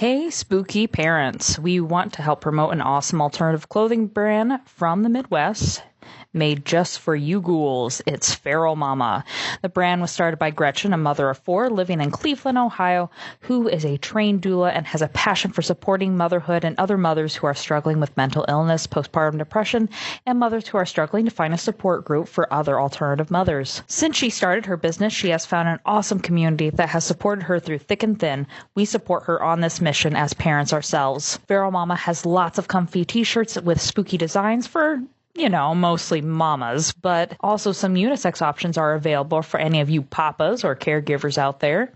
Hey, spooky parents. We want to help promote an awesome alternative clothing brand from the Midwest made just for you ghouls. It's Feral Mama. The brand was started by Gretchen, a mother of 4 living in Cleveland, Ohio, who is a trained doula and has a passion for supporting motherhood and other mothers who are struggling with mental illness, postpartum depression, and mothers who are struggling to find a support group for other alternative mothers. Since she started her business, she has found an awesome community that has supported her through thick and thin. We support her on this mission as parents ourselves. Feral Mama has lots of comfy t-shirts with spooky designs for mostly mamas, but also some unisex options are available for any of you papas or caregivers out there.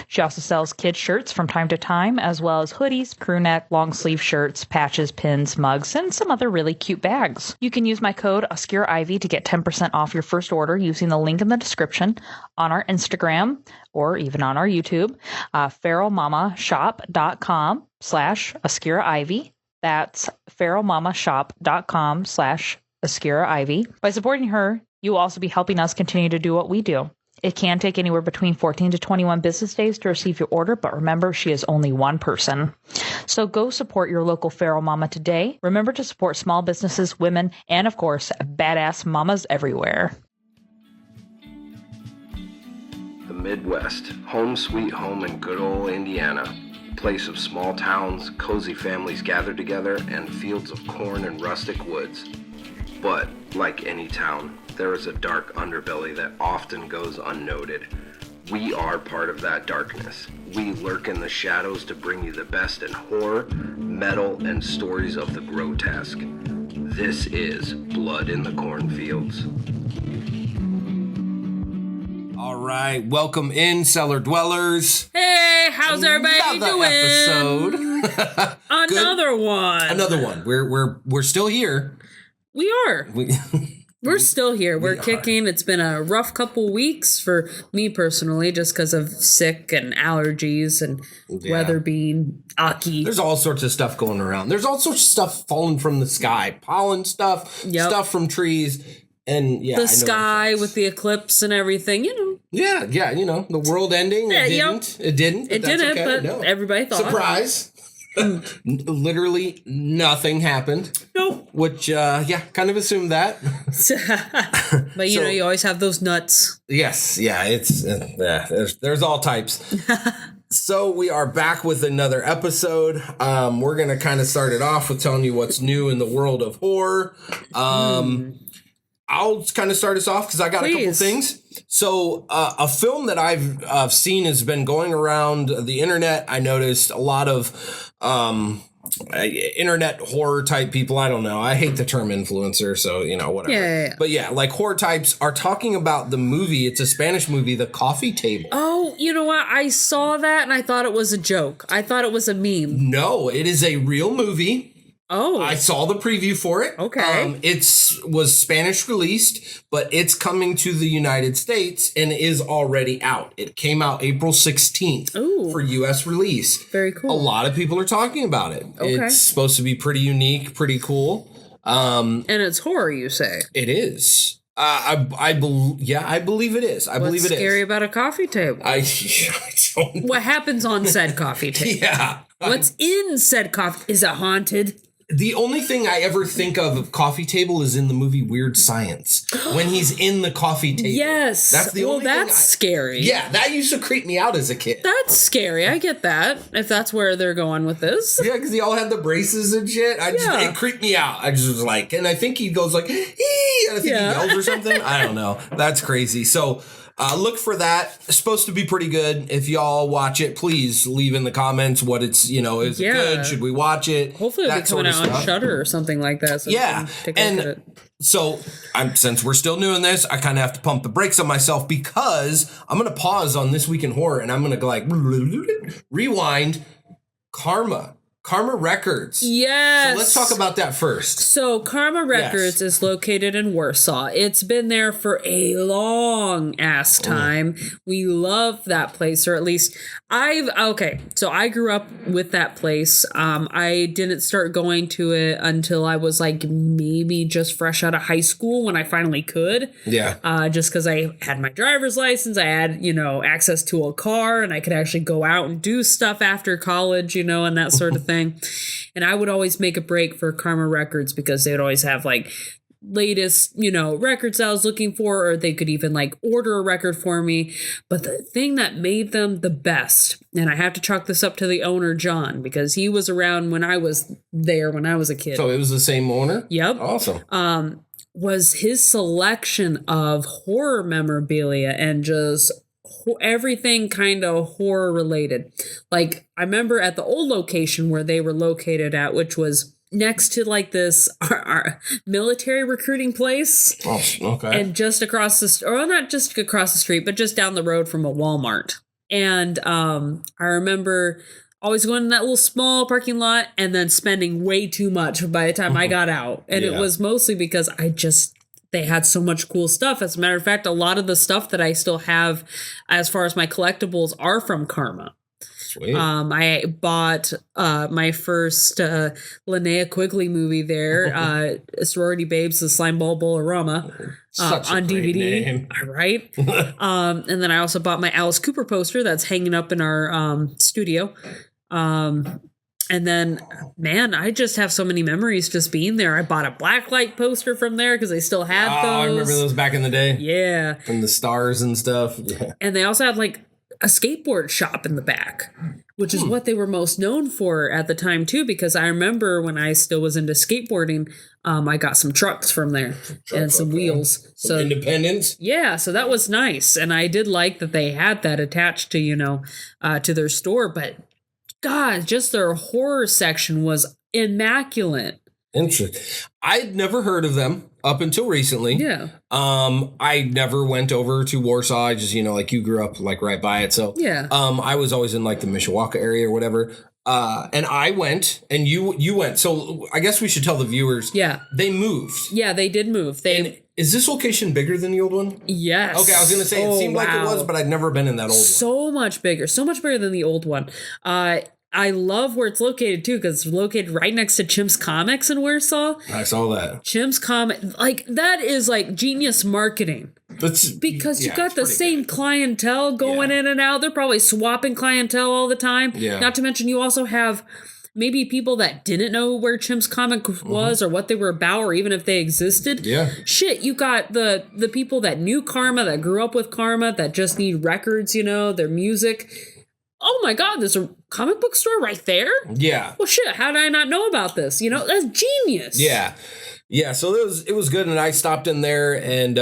She also sells kids shirts from time to time, as well as hoodies, crew neck, long sleeve shirts, patches, pins, mugs, and some other really cute bags. You can use my code OscureIvy to get 10% off your first order using the link in the description on our Instagram or even on our YouTube, feralmamashop.com/OscureIvy. That's feralmamashop.com/OscureIvy. By supporting her, you will also be helping us continue to do what we do. It can take anywhere between 14 to 21 business days to receive your order, but remember, she is only one person. So go support your local Feral Mama today. Remember to support small businesses, women, and of course, badass mamas everywhere. The Midwest, home sweet home in good old Indiana. Place of small towns, cozy families gathered together, and fields of corn and rustic woods. But, like any town, there is a dark underbelly that often goes unnoted. We are part of that darkness. We lurk in the shadows to bring you the best in horror, metal, and stories of the grotesque. This is Blood in the Cornfields. All right, welcome in, Cellar Dwellers. Hey, how's everybody doing? Episode. Another one. Another one. We're still here. We are. We're still here. We're kicking. It's been a rough couple weeks for me personally, just because of sick and allergies and weather being aki. There's all sorts of stuff going around. There's all sorts of stuff falling from the sky, pollen stuff, stuff from trees. And the sky with the eclipse and everything, Yeah, the world ending. It didn't. It didn't. It didn't, but everybody thought. Surprise. Literally nothing happened. Nope. Which, kind of assumed that. But you always have those nuts. Yes, it's there's all types. So we are back with another episode. We're gonna kind of start it off with telling you what's new in the world of horror. I'll kind of start us off because I got a couple things. So a film that I've seen has been going around the internet. I noticed a lot of internet horror type people. I don't know. I hate the term influencer, so whatever. Yeah. But like horror types are talking about the movie. It's a Spanish movie, The Coffee Table. Oh, you know what? I saw that and I thought it was a joke. I thought it was a meme. No, it is a real movie. Oh. I saw the preview for it. Okay. It was Spanish released, but it's coming to the United States and is already out. It came out April 16th for U.S. release. Very cool. A lot of people are talking about it. Okay. It's supposed to be pretty unique, pretty cool. And it's horror, you say? It is. I believe it is. What's scary about a coffee table? I don't. What happens on said coffee table? Yeah. What's in said coffee? Is it haunted? The only thing I ever think of coffee table is in the movie Weird Science when he's in the coffee table. Yes. That's the only thing. That's scary. Yeah, that used to creep me out as a kid. That's scary. I get that. If that's where they're going with this. Yeah, because they all had the braces and shit. It creeped me out. I just was like, and I think he goes like, "Ee!" And I think he yells or something. I don't know. That's crazy. So look for that. It's supposed to be pretty good. If y'all watch it, please leave in the comments what it's, is it good? Should we watch it? Hopefully it'll be coming out on Shudder or something like that. So take a look at it. So since we're still doing this, I kind of have to pump the brakes on myself because I'm going to pause on This Week in Horror and I'm going to go like rewind. Karma Karma Records. Yes. So let's talk about that first. So Karma Records is located in Warsaw. It's been there for a long ass time. We love that place, or at least so I grew up with that place. I didn't start going to it until I was like maybe just fresh out of high school when I finally could. Yeah. Just because I had my driver's license, I had, access to a car, and I could actually go out and do stuff after college, and that sort of thing. And I would always make a break for Karma Records because they would always have like latest, records I was looking for, or they could even like order a record for me. But the thing that made them the best, and I have to chalk this up to the owner, John, because he was around when I was there when I was a kid. So it was the same owner? Yep. Awesome. Was his selection of horror memorabilia and just everything kind of horror related. Like I remember at the old location where they were located at, which was next to like this our military recruiting place. Oh, okay. And just across not just across the street, but just down the road from a Walmart. And I remember always going in that little small parking lot and then spending way too much by the time I got out. And it was mostly because they had so much cool stuff. As a matter of fact, a lot of the stuff that I still have as far as my collectibles are from Karma. Sweet. I bought my first Linnea Quigley movie there, Sorority Babes, the Slimeball Bolorama, on DVD. Name. Right? And then I also bought my Alice Cooper poster that's hanging up in our studio. And then, man, I just have so many memories just being there. I bought a Blacklight poster from there because they still had those. I remember those back in the day. Yeah. From the stars and stuff. Yeah. And they also had like a skateboard shop in the back, which is what they were most known for at the time too, because I remember when I still was into skateboarding, I got some trucks from there and some wheels. Some Independence. Yeah, so that was nice. And I did like that they had that attached to, to their store, but God, just their horror section was immaculate. Interesting. I'd never heard of them up until recently. Yeah. I never went over to Warsaw. I just, like you grew up like right by it. So yeah. I was always in like the Mishawaka area or whatever. And I went and you went. So I guess we should tell the viewers. Yeah. They moved. Yeah, they did move. Is this location bigger than the old one? Yes. Okay, I was going to say it seemed like it was, but I'd never been in that old one. So much bigger than the old one. I love where it's located too, because it's located right next to Chimps Comics in Warsaw. I saw that. Chimps Comic, like that is like genius marketing. Because you got the same clientele going in and out. They're probably swapping clientele all the time. Yeah. Not to mention you also have maybe people that didn't know where Chimps Comic was or what they were about, or even if they existed. Yeah. Shit, you got the people that knew Karma, that grew up with Karma, that just need records, their music. Oh my God, there's a comic book store right there? Yeah. Well, shit, how did I not know about this? That's genius. Yeah. Yeah, so it was good, and I stopped in there, and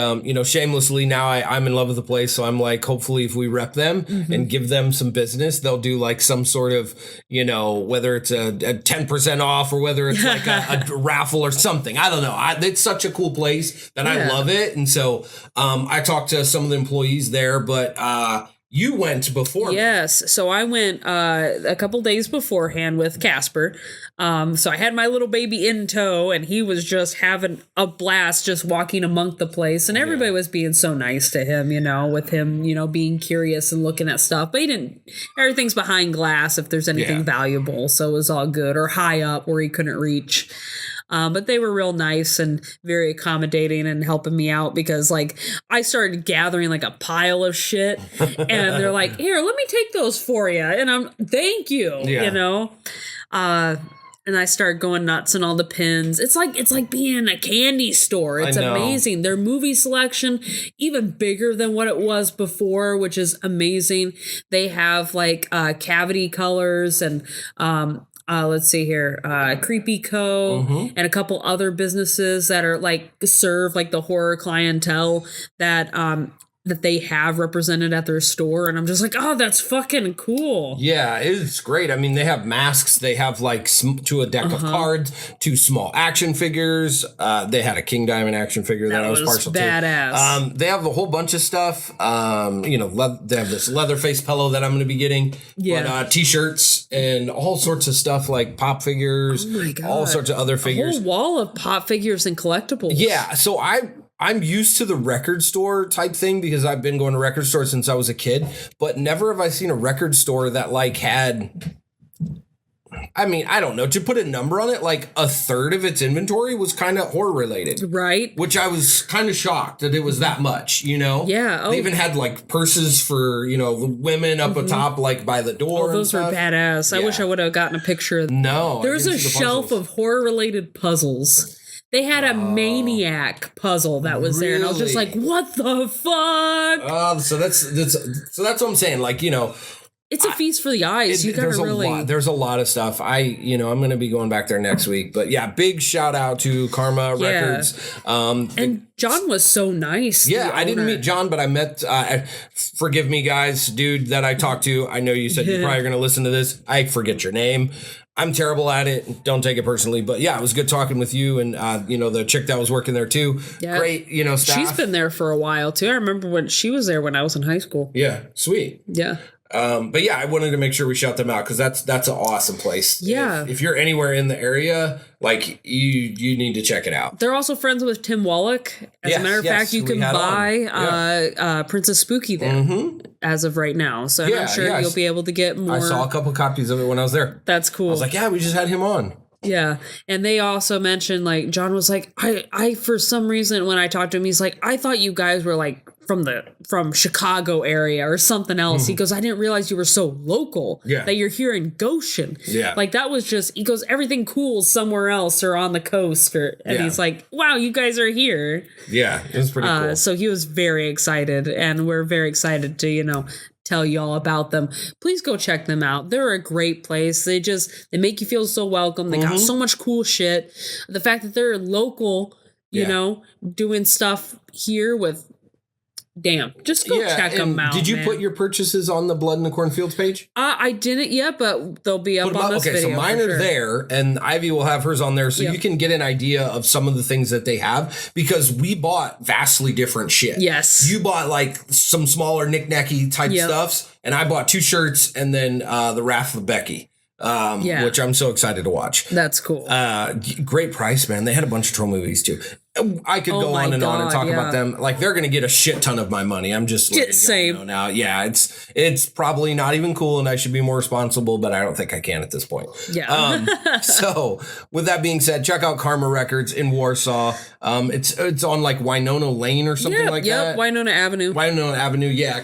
shamelessly now I'm in love with the place, so I'm like, hopefully if we rep them and give them some business, they'll do like some sort of, whether it's a 10% off or whether it's like a raffle or something. I don't know. It's such a cool place that I love it, and so I talked to some of the employees there, but you went before me. Yes. So I went a couple days beforehand with Casper. So I had my little baby in tow, and he was just having a blast just walking among the place. And everybody was being so nice to him, with him, being curious and looking at stuff. But everything's behind glass if there's anything valuable. So it was all good, or high up where he couldn't reach. But they were real nice and very accommodating and helping me out because, like, I started gathering, like, a pile of shit. And they're like, here, let me take those for you. And thank you, and I started going nuts on all the pins. It's like being in a candy store. It's amazing. Their movie selection, even bigger than what it was before, which is amazing. They have, like, cavity colors and... let's see here, Creepy Co. and a couple other businesses that are like serve like the horror clientele that that they have represented at their store, and I'm just like, oh, that's fucking cool. Yeah, it's great. I mean, they have masks. They have like to a deck of cards, 2 small action figures. They had a King Diamond action figure that I was partial badass. to. They have a whole bunch of stuff. They have this Leatherface pillow that I'm going to be getting. Yeah. But, t-shirts and all sorts of stuff like pop figures. Oh my God. All sorts of other figures. A whole wall of pop figures and collectibles. Yeah, so I'm used to the record store type thing because I've been going to record stores since I was a kid, but never have I seen a record store that like had, I mean, I don't know, to put a number on it, like a third of its inventory was kind of horror related. Right. Which I was kind of shocked that it was that much, you know? Yeah. Oh. They even had like purses for, the women up atop, like by the door. Oh, those were badass. Yeah. I wish I would have gotten a picture. No. There's a shelf of horror related puzzles. They had a Maniac puzzle that was there, and I was just like, "What the fuck?" So that's what I'm saying. Like, it's a feast for the eyes. You gotta really. There's a lot of stuff. I'm going to be going back there next week. But yeah, big shout out to Karma Records. And John was so nice. Yeah, I didn't meet John, but I met. Forgive me, guys, dude that I talked to. I know you said you're probably going to listen to this. I forget your name. I'm terrible at it. Don't take it personally. But yeah, it was good talking with you and, the chick that was working there too. Yeah. Great, staff. She's been there for a while too. I remember when she was there when I was in high school. Yeah, sweet. Yeah. But yeah, I wanted to make sure we shout them out because that's an awesome place. Yeah. If you're anywhere in the area, like you need to check it out. They're also friends with Tim Wallach. As a matter of fact, you can buy Princess Spooky there as of right now. So I'm sure you'll be able to get more. I saw a couple copies of it when I was there. That's cool. I was like, yeah, we just had him on. Yeah. And they also mentioned, like, John was like, I for some reason, when I talked to him, he's like, I thought you guys were like from Chicago area or something else. He goes, I didn't realize you were so local that you're here in Goshen. Yeah. Like that was just, he goes, everything cool somewhere else or on the coast. And he's like, wow, you guys are here. Yeah. It was pretty cool. So he was very excited, and we're very excited to, tell you all about them. Please go check them out. They're a great place. They make you feel so welcome. They got so much cool shit. The fact that they're local, doing stuff here with, just go check them out. Did you put your purchases on the Blood in the Cornfields page? I didn't yet, but they'll be up on this video. Okay, so mine are there, and Ivy will have hers on there, so you can get an idea of some of the things that they have, because we bought vastly different shit. Yes. You bought, like, some smaller knick-knacky type stuffs, and I bought 2 shirts, and then the Wrath of Becky. Which I'm so excited to watch. That's cool. Great price, man. They had a bunch of troll movies too. I could go on and on and talk about them. Like, they're going to get a shit ton of my money. I'm just letting you know now. Yeah, it's probably not even cool, and I should be more responsible, but I don't think I can at this point. Yeah. So with that being said, check out Karma Records in Warsaw. It's on like Winona Lane or something like that. Winona Avenue. Winona Avenue. Yeah.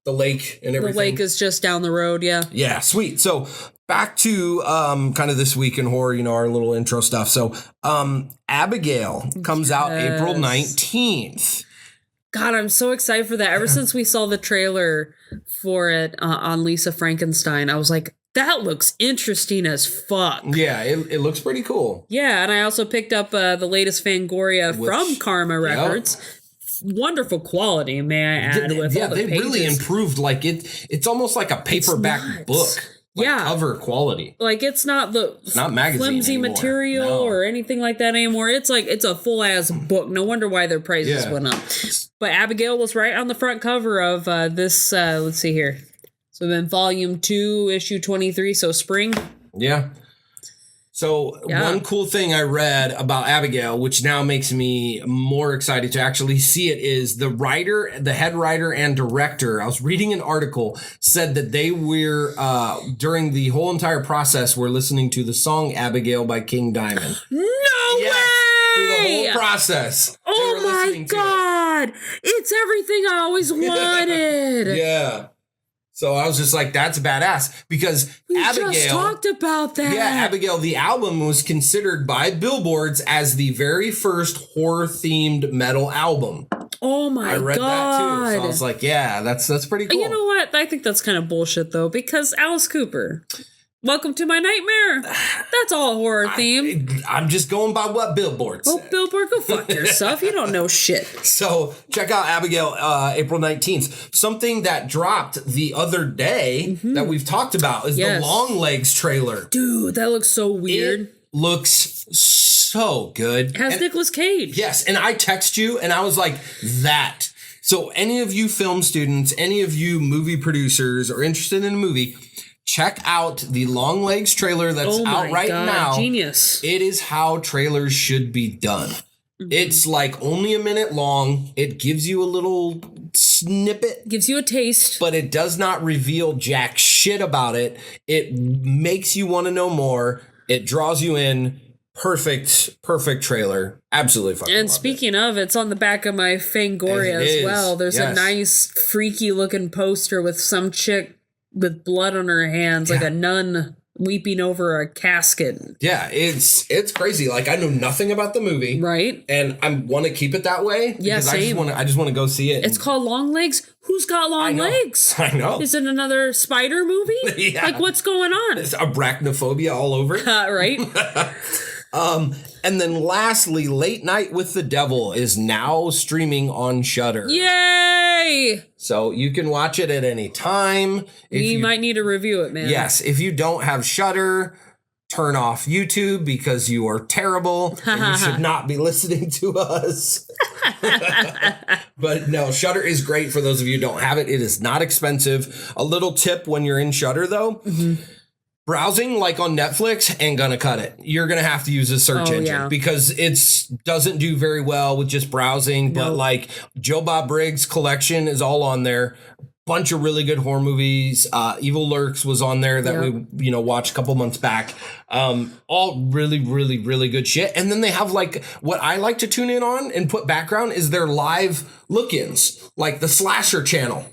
The lake and everything. The lake is just down the road. Yeah. Yeah. Sweet. So back to kind of this week in horror, our little intro stuff. So Abigail comes out April 19th. God, I'm so excited for that. Ever since we saw the trailer for it on Lisa Frankenstein, I was like, that looks interesting as fuck. Yeah, it looks pretty cool. Yeah, and I also picked up the latest Fangoria from Karma Records. Wonderful quality, may I add, with all the pages. Really improved. Like it's almost like a paperback book. Like cover quality. Like it's not magazine flimsy anymore. material or anything like that anymore. It's like it's a full ass book. No wonder why their prices went up. But Abigail was right on the front cover of this. Let's see here. So then volume 2, issue 23. So spring. Yeah. So one cool thing I read about Abigail, which now makes me more excited to actually see it, is the head writer and director. I was reading an article, said that they were, during the whole entire process, were listening to the song Abigail by King Diamond. No way! Through the whole process. Oh my God! It's everything I always wanted. Yeah. So I was just like, that's badass, because Abigail just talked about that. Yeah, Abigail, the album was considered by Billboards as the very first horror-themed metal album. Oh my God. I read that too. So I was like, yeah, that's pretty cool. You know what? I think that's kind of bullshit though, because Alice Cooper. Welcome to my nightmare. That's all horror themed. I'm just going by what Billboard said. Oh, Billboard, go fuck yourself. You don't know shit. So check out Abigail, April 19th. Something that dropped the other day that we've talked about is the Long Legs trailer. Dude, that looks so weird. It looks so good. It has Nicolas Cage. Yes, and I text you and I was like, that. So any of you film students, any of you movie producers are interested in a movie, check out the Long Legs trailer that's out right now. Genius. It is how trailers should be done. It's like only a minute long. It gives you a little snippet. Gives you a taste. But it does not reveal jack shit about it. It makes you want to know more. It draws you in. Perfect trailer. Absolutely fucking And love speaking of, it's on the back of my Fangoria as well. There's a nice freaky looking poster with some chick with blood on her hands, like a nun weeping over a casket. Yeah, it's crazy. Like, I know nothing about the movie, right? And I want to keep it that way. Yeah, same. I just want to go see it. It's called Long Legs. Who's got long legs? I know. Is it another spider movie? Yeah. Like, what's going on? It's arachnophobia all over. Right. And then lastly, Late Night with the Devil is now streaming on Shudder. Yay! So you can watch it at any time. We might need to review it, man. Yes. If you don't have Shudder, turn off YouTube because you are terrible and you should not be listening to us. But no, Shudder is great for those of you who don't have it. It is not expensive. A little tip when you're in Shudder, though. Browsing like on Netflix ain't gonna cut it. You're gonna have to use a search engine because it's doesn't do very well with just browsing. But like Joe Bob Briggs' collection is all on there. Bunch of really good horror movies. Evil Lurks was on there that we watched a couple months back. All really good shit. And then they have like what I like to tune in on and put background is their live look-ins, like the Slasher channel.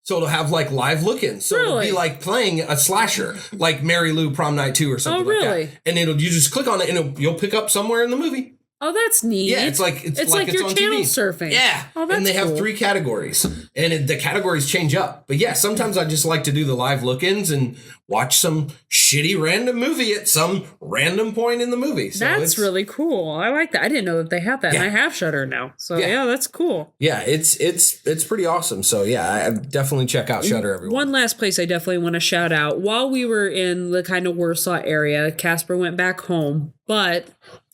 So it'll have like live look-ins. So it'll be like playing a slasher, like Mary Lou Prom Night 2 or something like that. And you just click on it and you'll pick up somewhere in the movie. Oh, that's neat. Yeah, it's like you're on channel TV. surfing. Yeah. Oh, that's and they have cool. 3 categories. And the categories change up. But yeah, sometimes I just like to do the live look-ins and watch some shitty random movie at some random point in the movie. So that's really cool. I like that. I didn't know that they had that. And I have Shudder now. So yeah, that's cool. Yeah, it's pretty awesome. So yeah, I definitely check out Shudder, everyone. One last place I definitely want to shout out. While we were in the kind of Warsaw area, Casper went back home, but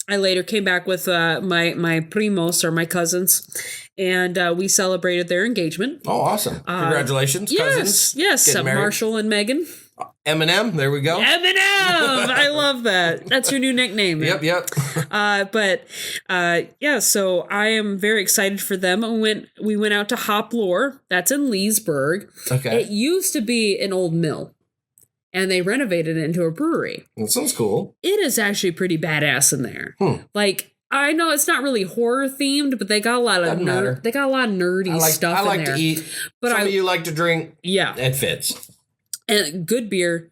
I later came back with my primos, or my cousins, and we celebrated their engagement. Oh, awesome. Congratulations, cousins. Yes, Marshall and Megan. Eminem, there we go. Eminem! I love that. That's your new nickname. Man. Yep. So I am very excited for them. We went out to Hop Lore. That's in Leesburg. Okay. It used to be an old mill. And they renovated it into a brewery. That sounds cool. It is actually pretty badass in there. Like, I know it's not really horror themed, but they got a lot of nerdy stuff in there. I like to eat. But some of you like to drink. Yeah, it fits. And good beer.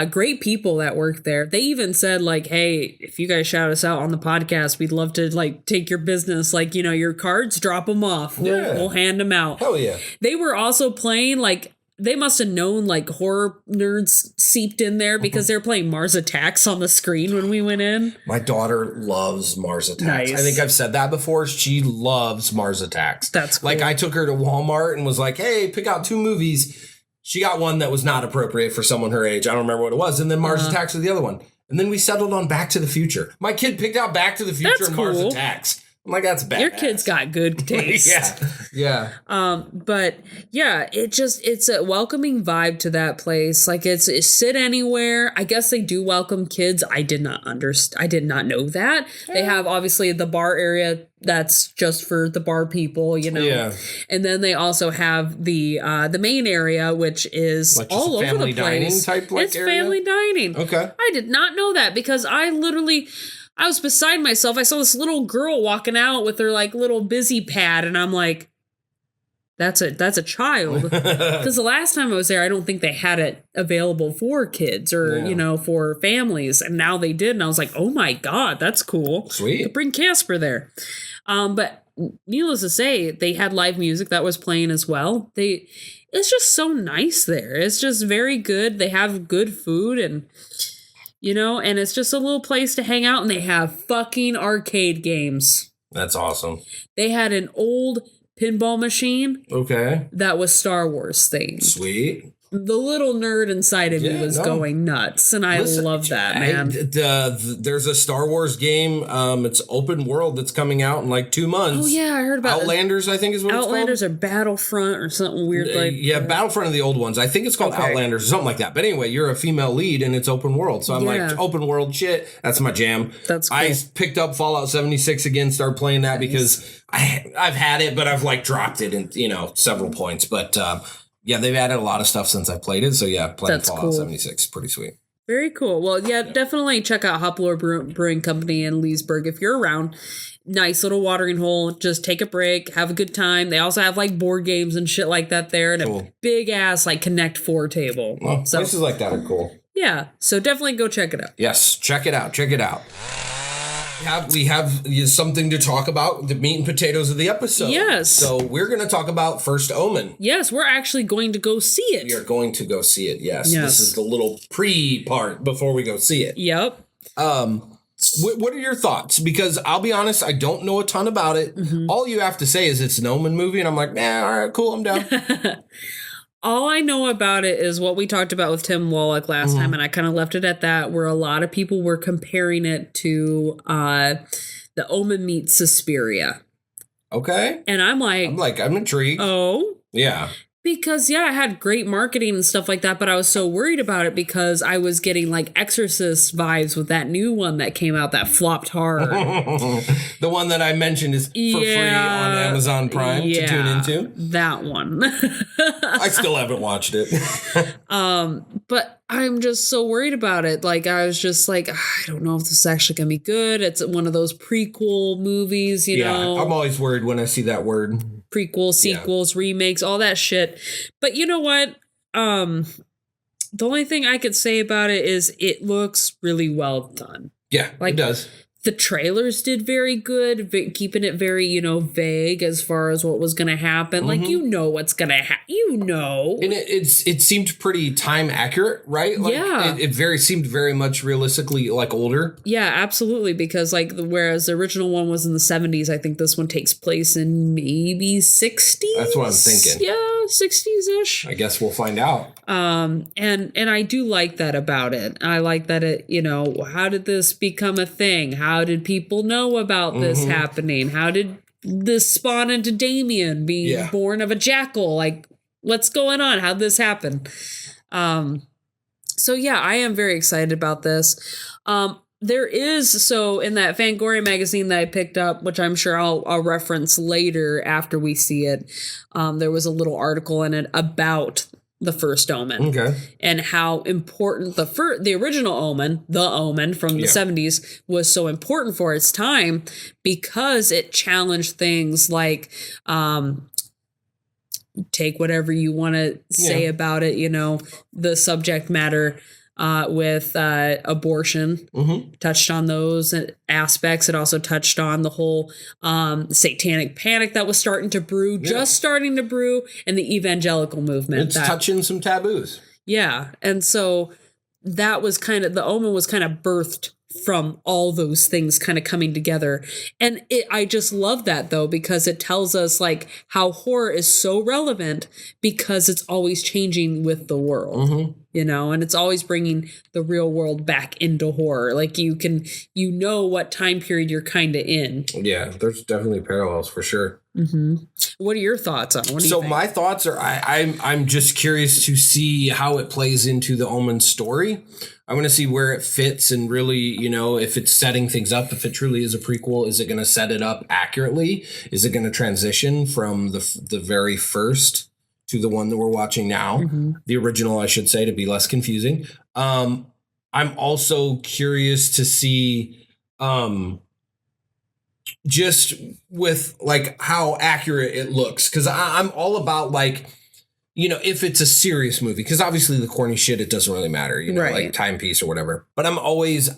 Great people that work there. They even said, like, hey, if you guys shout us out on the podcast, we'd love to like take your business. Like, your cards, drop them off. We'll hand them out. Hell yeah. They were also playing like. They must have known like horror nerds seeped in there because they're playing Mars Attacks on the screen when we went in. My daughter loves Mars Attacks. Nice. I think I've said that before. She loves Mars Attacks. That's cool. Like I took her to Walmart and was like, hey, pick out 2 movies. She got one that was not appropriate for someone her age. I don't remember what it was. And then Mars Attacks was the other one. And then we settled on Back to the Future. My kid picked out Back to the Future and Mars Attacks. I'm like, that's bad. Your kid's got good taste. Yeah. But yeah, it's a welcoming vibe to that place. Like it's sit anywhere. I guess they do welcome kids. I did not know that. They have obviously the bar area that's just for the bar people, Yeah. And then they also have the main area, which is like all over the place. Type it's area? Family dining. Okay. I did not know that because I was beside myself. I saw this little girl walking out with her like little busy pad, and I'm like, That's a child. Because the last time I was there, I don't think they had it available for kids or, for families. And now they did. And I was like, oh my God, that's cool. Sweet. To bring Casper there. But needless to say, they had live music that was playing as well. It's just so nice there. It's just very good. They have good food and it's just a little place to hang out, and they have fucking arcade games. That's awesome. They had an old pinball machine. Okay. That was Star Wars themed. Sweet. The little nerd inside of me was going nuts, and I love that, man. There's a Star Wars game. It's open world that's coming out in like 2 months. Oh yeah, I heard about Outlanders. I think is what it's called. Outlanders or Battlefront or something weird like. Yeah, Battlefront of the old ones. I think it's called Outlanders or something like that. But anyway, you're a female lead and it's open world. So I'm like, open world shit. That's my jam. That's cool. I picked up Fallout 76 again. Started playing that because I've had it, but I've like dropped it in several points. But yeah, they've added a lot of stuff since I played it. So yeah, playing Fallout 76, pretty sweet. Very cool. Well, yeah, definitely check out Hoploor Brewing Company in Leesburg if you're around. Nice little watering hole. Just take a break, have a good time. They also have like board games and shit like that there, and a big ass like Connect 4 table. Well, places like that are cool. Yeah, so definitely go check it out. Yes, check it out. Check it out. We have something to talk about, the meat and potatoes of the episode. Yes. So we're going to talk about First Omen. Yes, we're actually going to go see it. We are going to go see it, yes. This is the little pre-part before we go see it. Yep. What are your thoughts? Because I'll be honest, I don't know a ton about it. Mm-hmm. All you have to say is it's an Omen movie, and I'm like, all right, cool, I'm down. All I know about it is what we talked about with Tim Wallach last time, and I kind of left it at that, where a lot of people were comparing it to the Omen meets Suspiria. Okay. And I'm intrigued. Oh? Yeah. Because, I had great marketing and stuff like that, but I was so worried about it because I was getting, like, Exorcist vibes with that new one that came out that flopped hard. The one that I mentioned is for free on Amazon Prime to tune into. That one. I still haven't watched it. But I'm just so worried about it. Like, I was just like, I don't know if this is actually going to be good. It's one of those prequel movies, you know. I'm always worried when I see that word. Prequels, sequels, remakes, all that shit. But you know what? The only thing I could say about it is it looks really well done. Yeah, it does. The trailers did very good, keeping it very, vague as far as what was going to happen. Mm-hmm. Like, what's going to happen. And it seemed pretty time accurate, right? Like, it seemed very much realistically like older. Yeah, absolutely. Because whereas the original one was in the 70s, I think this one takes place in maybe 60s. That's what I'm thinking. Yeah, 60s-ish. I guess we'll find out. And I do like that about it. I like that it, how did this become a thing? How did people know about this happening? How did this spawn into Damien being born of a jackal? Like, what's going on? How'd this happen? So yeah, I am very excited about this. There is, in that Fangoria magazine that I picked up, which I'm sure I'll reference later after we see it, there was a little article in it about the first Omen. Okay. And how important the original Omen, the Omen from the 70s, was so important for its time because it challenged things like take whatever you want to say about it, the subject matter with abortion, touched on those aspects. It also touched on the whole satanic panic that was starting to brew, and the evangelical movement. It's touching some taboos. Yeah. And so that was the Omen was kind of birthed from all those things kind of coming together. And I just love that, though, because it tells us like how horror is so relevant because it's always changing with the world, and it's always bringing the real world back into horror. Like what time period you're kind of in. Yeah, there's definitely parallels for sure. Mm-hmm. What are your thoughts on it? So my thoughts are I'm just curious to see how it plays into the Omen story. I want to see where it fits and really, if it's setting things up, if it truly is a prequel, is it going to set it up accurately? Is it going to transition from the very first to the one that we're watching now? Mm-hmm. The original, I should say, to be less confusing. I'm also curious to see just with like how accurate it looks. Cause I'm all about like, you know, if it's a serious movie, because obviously the corny shit, it doesn't really matter, you know, like timepiece or whatever. But I always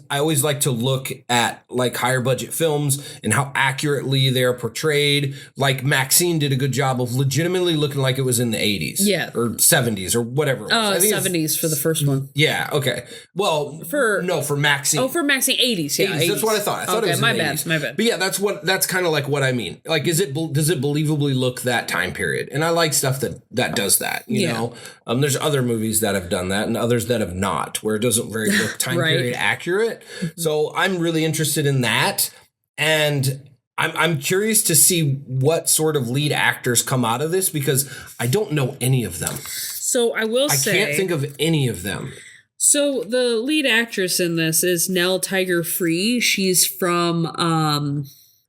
like to look at like higher budget films and how accurately they're portrayed. Like Maxine did a good job of legitimately looking like it was in the 80s. Yeah. Or 70s or whatever. Oh, 70s for the first one. Yeah. Okay. Well, for Maxine. Oh, for Maxine, 80s. Yeah. 80s. That's what I thought. I thought it was my in the bad. 80s. My bad. But yeah, that's kind of like what I mean. Like, does it believably look that time period? And I like stuff that does that. You know, there's other movies that have done that and others that have not, where it doesn't very look time period accurate. So I'm really interested in that, and I'm curious to see what sort of lead actors come out of this, because I don't know any of them. So I can't think of any of them. So the lead actress in this is Nell Tiger Free. She's from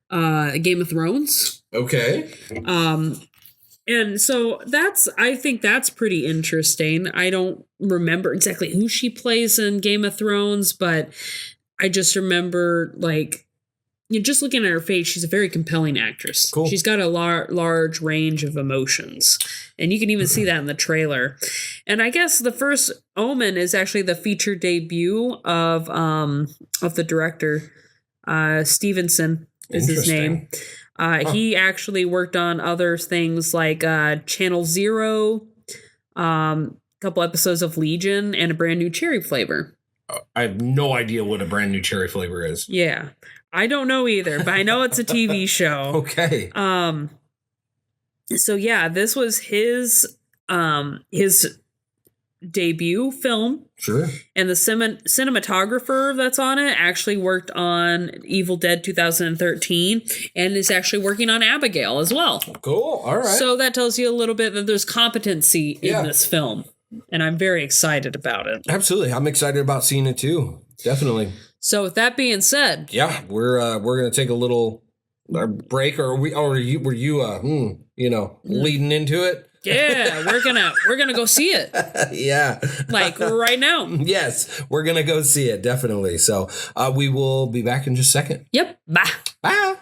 Game of Thrones. Okay. And so I think that's pretty interesting. I don't remember exactly who she plays in Game of Thrones, but I just remember, like, you know, just looking at her face, she's a very compelling actress. Cool. She's got a large range of emotions, and you can even see that in the trailer. And I guess the first Omen is actually the feature debut of the director, Stevenson is his name. He actually worked on other things like Channel Zero, a couple episodes of Legion, and a brand new cherry flavor. I have no idea what a brand new cherry flavor is. Yeah, I don't know either, but I know it's a TV show. Okay. So yeah, this was his debut film. Sure. And the cinematographer that's on it actually worked on Evil Dead 2013 and is actually working on Abigail as well. Cool. All right. So that tells you a little bit that there's competency in this film. And I'm very excited about it. Absolutely. I'm excited about seeing it too. Definitely. So with that being said. Yeah, we're going to take a little break, or were you leading into it? Yeah, we're gonna go see it. Yeah, like right now. Yes, we're gonna go see it, definitely. So we will be back in just a second. Yep. Bye. Bye.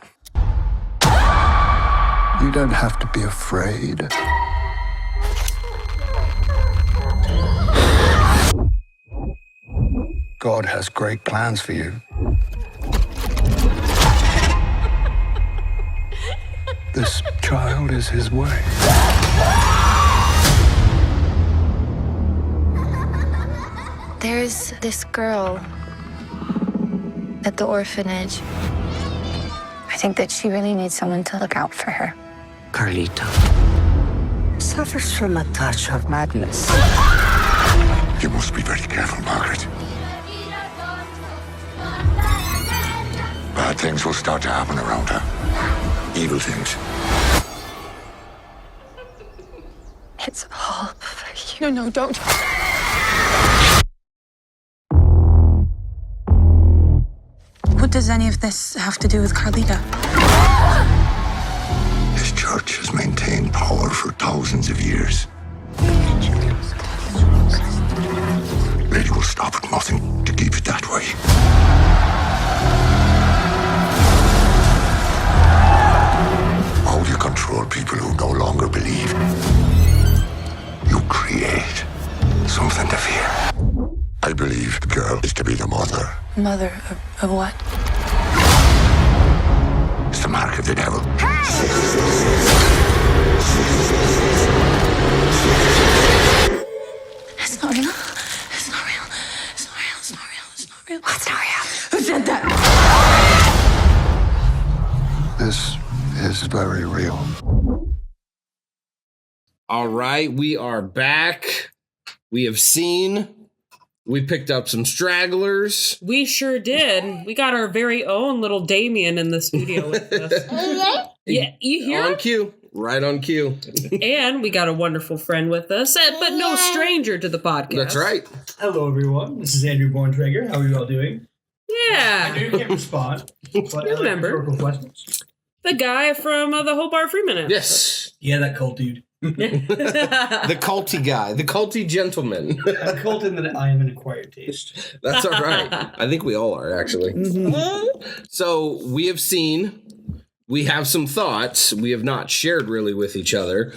You don't have to be afraid. God has great plans for you. This child is his way. There's this girl at the orphanage. I think that she really needs someone to look out for her. Carlita suffers from a touch of madness. You must be very careful, Margaret. Bad things will start to happen around her. Evil things. It's all for you. No, don't. What does any of this have to do with Carlita? This church has maintained power for thousands of years. Lady will stop at nothing to keep it that way. How do you control people who no longer believe? You create something to fear. I believe the girl is to be the mother. Mother of what? It's the mark of the devil. It's not real. It's not real. It's not real. It's not real. It's not real. What's not real? Who said that? This is very real. All right, we are back. We have seen. We picked up some stragglers. We sure did. We got our very own little Damien in the studio with us. Yeah, you hear On him? cue. Right on cue. And we got a wonderful friend with us, but no stranger to the podcast. That's right. Hello, everyone. This is Andrew Borntrager. How are you all doing? I Yeah. know you can't respond, but I like Remember. rhetorical questions. The guy from the Hope Bar Freeman episode. Yes. Yeah, that cult dude. The culty guy. The culty gentleman. I'm cult in that I am an acquired taste. That's all right. I think we all are, actually. So we have seen we have some thoughts we have not shared really with each other.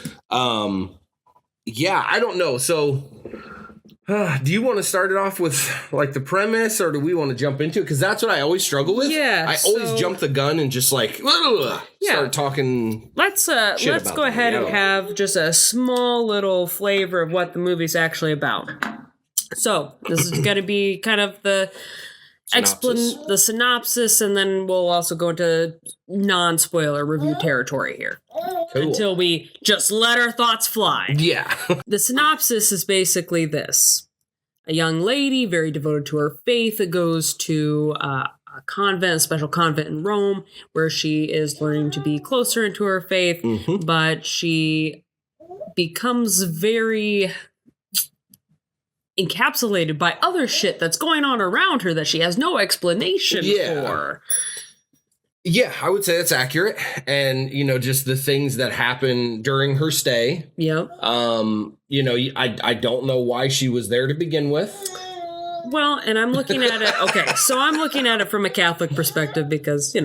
Yeah, I don't know. So do you want to start it off with like the premise, or do we want to jump into it? Because that's what I always struggle with. Yeah, I always jump the gun and just like start talking. Let's go ahead and have just a small little flavor of what the movie's actually about. So this is going to be kind of the synopsis, and then we'll also go into non-spoiler review territory here. Cool. Until we just let our thoughts fly. Yeah. The synopsis is basically this. A young lady, very devoted to her faith, goes to a convent, a special convent in Rome, where she is learning to be closer into her faith, but she becomes very encapsulated by other shit that's going on around her that she has no explanation for. Yeah, I would say that's accurate. And, just the things that happen during her stay. Yep. I don't know why she was there to begin with. Well, and I'm looking at it. Okay, so I'm looking at it from a Catholic perspective because,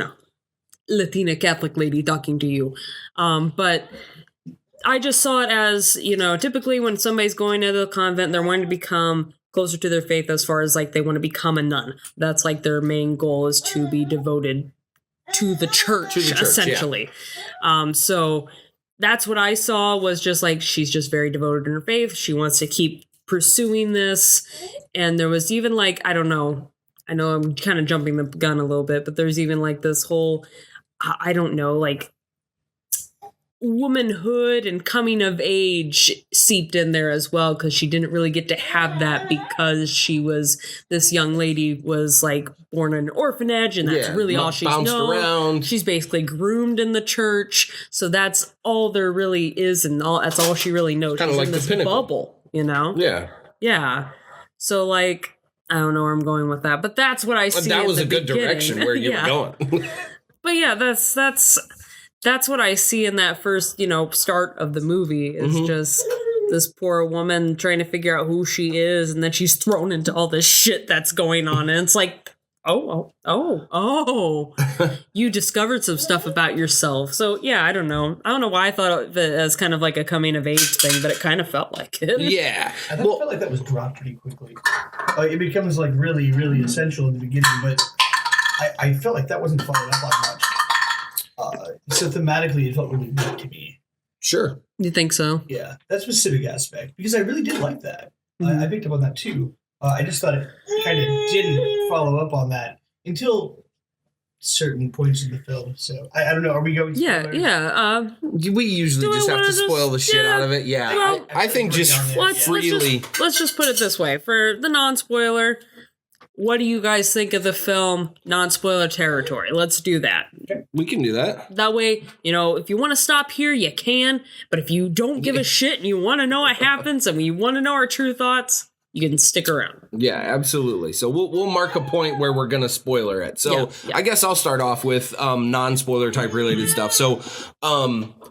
Latina Catholic lady talking to you. But I just saw it as, typically when somebody's going to the convent, they're wanting to become closer to their faith as far as like they want to become a nun. That's like their main goal is to be devoted to the church, essentially. Yeah. So that's what I saw was just like she's just very devoted in her faith. She wants to keep pursuing this. And there was even like, I don't know. I know I'm kind of jumping the gun a little bit, but there's even like this whole, I don't know, like womanhood and coming of age seeped in there as well, because she didn't really get to have that because this young lady was like born in an orphanage, and that's really all she's known. Around. She's basically groomed in the church, so that's all there really is, and that's all she really knows. She's like in this bubble, Yeah. So like, I don't know where I'm going with that, but that's what I see. That was a good direction where you were going. But yeah, that's what I see in that first, start of the movie is just this poor woman trying to figure out who she is, and then she's thrown into all this shit that's going on, and it's like, oh, you discovered some stuff about yourself. So yeah, I don't know why I thought of it as kind of like a coming of age thing, but it kind of felt like it. Yeah, I felt like that was dropped pretty quickly. It becomes like really, really essential in the beginning, but I felt like that wasn't followed up on much. So thematically, it felt really good to me. Sure. You think so? Yeah, that specific aspect, because I really did like that. I picked up on that too. I just thought it kind of didn't follow up on that until certain points in the film. So I don't know. Are we going? Spoilers? Yeah. We usually just have to spoil the shit out of it. Yeah. Well, I think just freely. Let's just put it this way: for the non-spoiler. What do you guys think of the film non-spoiler territory? Let's do that. We can do that. That way, if you want to stop here, you can. But if you don't give a shit and you want to know what happens and you want to know our true thoughts, you can stick around. Yeah, absolutely. So we'll mark a point where we're going to spoiler it. So I guess I'll start off with non-spoiler type related stuff. So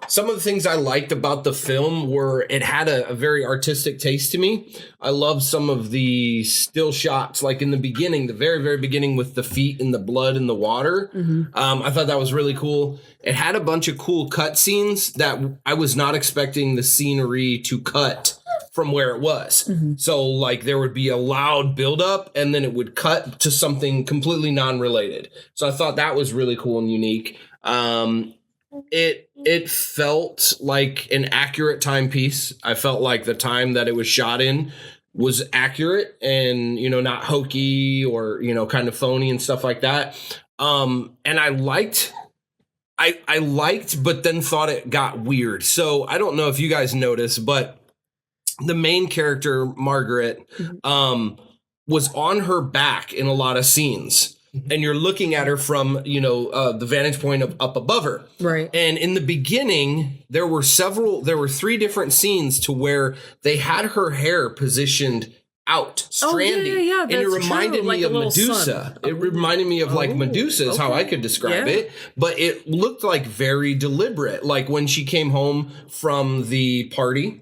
some of the things I liked about the film were it had a very artistic taste to me. I love some of the still shots, like in the beginning, the very, very beginning with the feet and the blood and the water. I thought that was really cool. It had a bunch of cool cut scenes that I was not expecting the scenery to cut from where it was. So like there would be a loud buildup and then it would cut to something completely non-related. So I thought that was really cool and unique. It felt like an accurate timepiece. I felt like the time that it was shot in was accurate and, not hokey or, kind of phony and stuff like that. And I liked, but then thought it got weird. So I don't know if you guys noticed, but the main character, Margaret, was on her back in a lot of scenes. And you're looking at her from, the vantage point of up above her. Right. And in the beginning, there were 3 different scenes to where they had her hair positioned out, stranding. Yeah, and it reminded me of Medusa. Sun. It reminded me of like Medusa is how I could describe it. But it looked like very deliberate. Like when she came home from the party,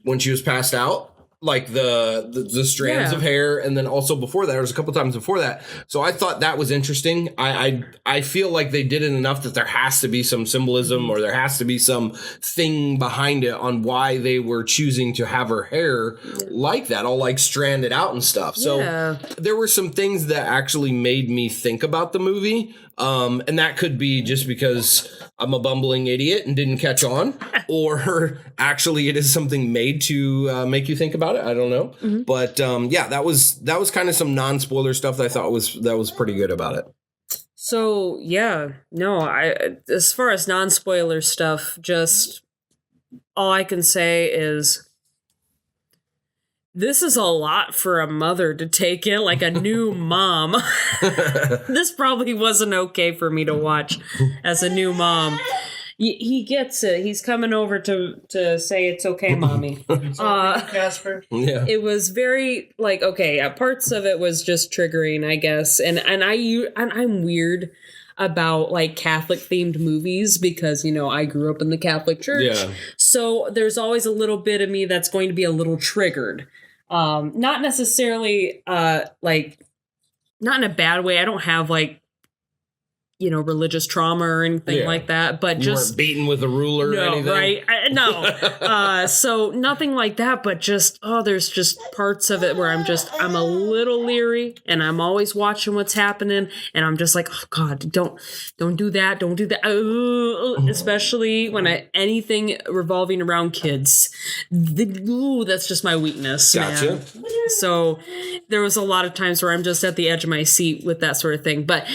when she was passed out. like the strands of hair, and then also before that, there was a couple times before that. So I thought that was interesting. I feel like they did it enough that there has to be some symbolism, or there has to be some thing behind it on why they were choosing to have her hair like that, all like stranded out and stuff. So there were some things that actually made me think about the movie. And that could be just because I'm a bumbling idiot and didn't catch on, or actually it is something made to make you think about it. I don't know. Mm-hmm. But that was kind of some non-spoiler stuff that I thought was pretty good about it. So, as far as non-spoiler stuff, just all I can say is this is a lot for a mother to take in, like a new mom. This probably wasn't okay for me to watch as a new mom. He gets it. He's coming over to say it's okay, mommy. Casper. Yeah. It was very parts of it was just triggering, I guess. And I'm weird about like Catholic themed movies because, I grew up in the Catholic Church. Yeah. So there's always a little bit of me that's going to be a little triggered. Not necessarily not in a bad way. I don't have religious trauma or anything like that, but you just weren't beaten with a ruler or anything. Right? No. So nothing like that, but just there's just parts of it where I'm a little leery, and I'm always watching what's happening, and I'm just like, oh God, don't do that, don't do that. Especially when anything revolving around kids. That's just my weakness, Gotcha. man. So there was a lot of times where I'm just at the edge of my seat with that sort of thing, but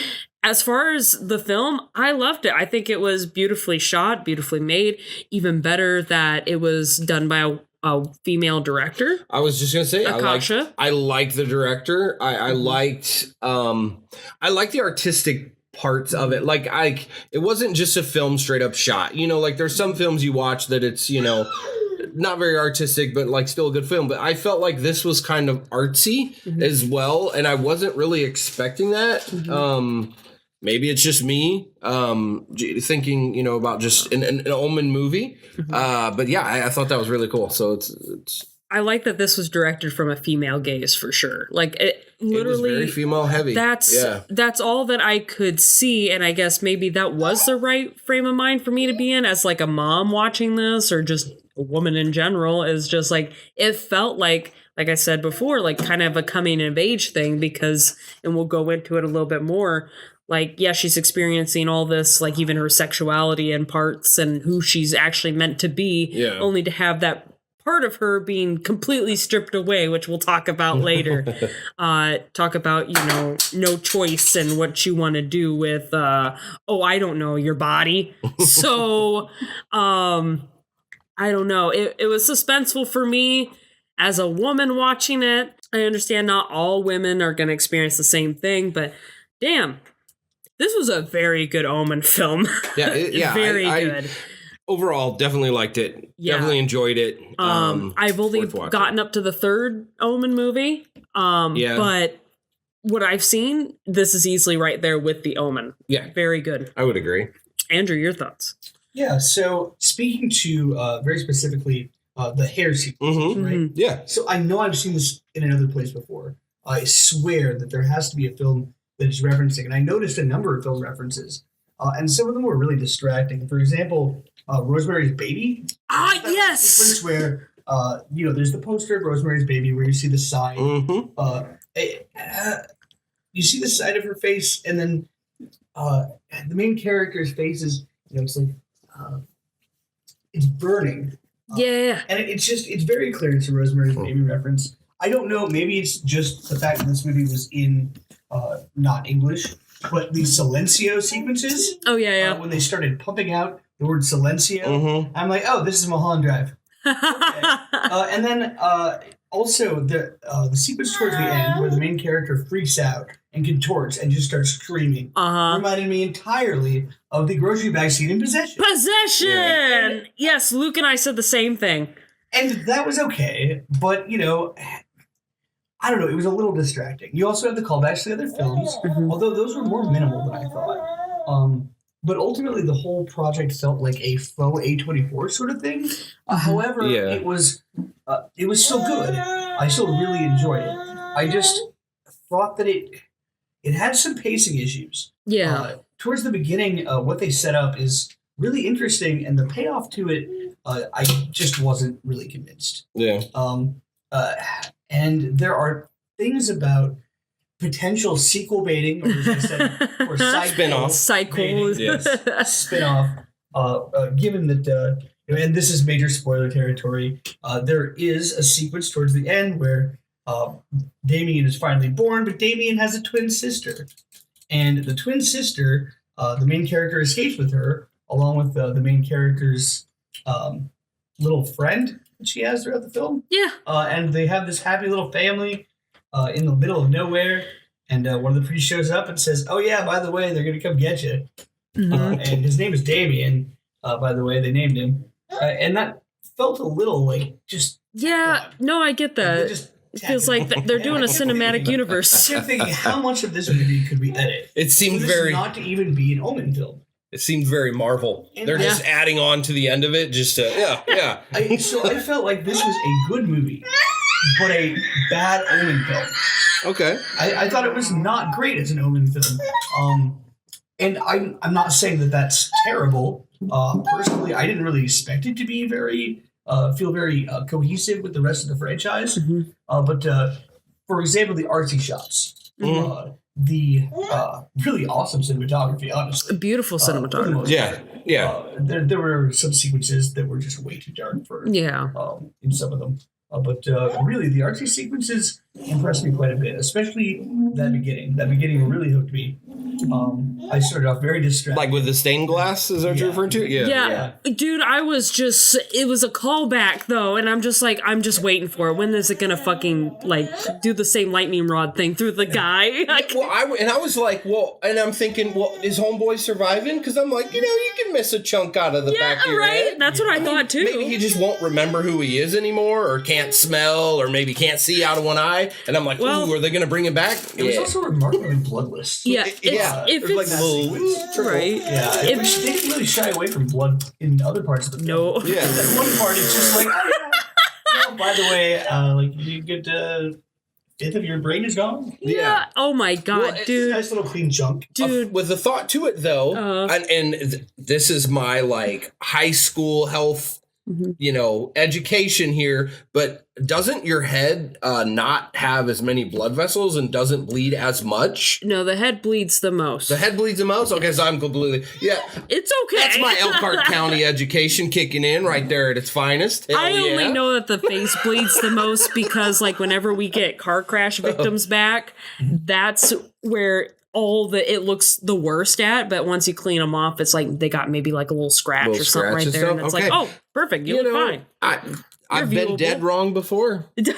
as far as the film, I loved it. I think it was beautifully shot, beautifully made. Even better that it was done by a female director. I was just gonna say, Akasha. I liked the director. I liked the artistic parts of it. It wasn't just a film straight up shot. There's some films you watch that it's not very artistic, but still a good film. But I felt like this was kind of artsy as well, and I wasn't really expecting that. Maybe it's just me thinking, about just an Omen movie. But yeah, I thought that was really cool. So it's. I like that this was directed from a female gaze for sure. It literally was very female heavy. That's all that I could see, and I guess maybe that was the right frame of mind for me to be in as a mom watching this, or just a woman in general. Is just it felt like I said before, kind of a coming of age thing, because, and we'll go into it a little bit more. She's experiencing all this, even her sexuality and parts and who she's actually meant to be, only to have that part of her being completely stripped away, which we'll talk about later. Talk about, no choice and what you want to do with, I don't know, your body. So, I don't know. It was suspenseful for me as a woman watching it. I understand not all women are going to experience the same thing, but damn. This was a very good Omen film. Yeah, very good. Overall, definitely liked it. Yeah. Definitely enjoyed it. I've only gotten up to the third Omen movie. But what I've seen, this is easily right there with the Omen. Yeah. Very good. I would agree. Andrew, your thoughts? Yeah, so speaking to very specifically the hair sequence, right? Yeah. So I know I've seen this in another place before. I swear that there has to be a film that is referencing, and I noticed a number of film references, and some of them were really distracting. For example, Rosemary's Baby. Yes. Sequence where there's the poster of Rosemary's Baby where you see the side. You see the side of her face, and then the main character's face is it's it's burning. And it's very clear it's a Rosemary's Baby reference. I don't know. Maybe it's just the fact that this movie was in not English, but the silencio sequences. Oh, yeah. When they started pumping out the word silencio, I'm like, oh, this is Mulholland Drive. Okay. And then also the sequence towards the end where the main character freaks out and contorts and just starts screaming reminded me entirely of the grocery bag scene in Possession. Yeah. Yes, Luke and I said the same thing. And that was okay, but, I don't know, it was a little distracting. You also have the callbacks to the other films, although those were more minimal than I thought. But ultimately, the whole project felt like a faux A24 sort of thing. However, it was still good. I still really enjoyed it. I just thought that it had some pacing issues. Yeah. Towards the beginning, what they set up is really interesting, and the payoff to it, I just wasn't really convinced. Yeah. And there are things about potential sequel baiting, or as I said, or Cycle. Spin-off. Given that, and this is major spoiler territory, there is a sequence towards the end where Damien is finally born, but Damien has a twin sister. And the twin sister, the main character escapes with her, along with the main character's little friend that she has throughout the film. Yeah. And they have this happy little family in the middle of nowhere. And one of the priests shows up and says, "Oh yeah, by the way, they're going to come get you." And his name is Damien, by the way, they named him. And that felt a little like just... Yeah, no, I get that. It feels like they're doing a cinematic universe. I'm thinking, how much of this movie could we edit? It seemed for this not to even be an Omen film. It seemed very Marvel. They're just adding on to the end of it, just to, yeah. So I felt like this was a good movie, but a bad Omen film. Okay. I thought it was not great as an Omen film. And I'm not saying that that's terrible. Personally, I didn't really expect it to be feel very cohesive with the rest of the franchise. But for example, the artsy shots, the really awesome cinematography, honestly. Beautiful cinematography. Yeah. There were some sequences that were just way too dark for in some of them. But really, the artsy sequences impressed me quite a bit, especially that beginning. That beginning really hooked me. I started off very distracted. Like with the stained glass, is that what you're referring to? Yeah. Dude, it was a callback, though, and I'm just waiting for it. When is it gonna fucking, do the same lightning rod thing through the guy? I was like, and I'm thinking, is Homeboy surviving? Because I'm like, you can miss a chunk out of the back of your head. That's what I thought, too. Maybe he just won't remember who he is anymore, or can't smell, or maybe can't see out of one eye. And I'm like, are they gonna bring him back? It was also remarkably bloodless. If it's like that sequence. Right. Yeah. They didn't really shy away from blood in other parts of the film. No. Yeah. That one part is just like, by the way, you get fifth of your brain is gone. Yeah. Oh my god, dude. Nice little clean chunk. Dude. With a thought to it, though, and this is my high school health, education here, but doesn't your head not have as many blood vessels and doesn't bleed as much? No, the head bleeds the most. The head bleeds the most? Okay, so I'm completely... Yeah. It's okay. That's my Elkhart County education kicking in right there at its finest. Hell I only know that the face bleeds the most because, whenever we get car crash victims back, that's where... it looks the worst at, but once you clean them off, it's like they got maybe a little scratch or something right there. And it's like, oh, perfect. You look fine. I've been dead wrong before. But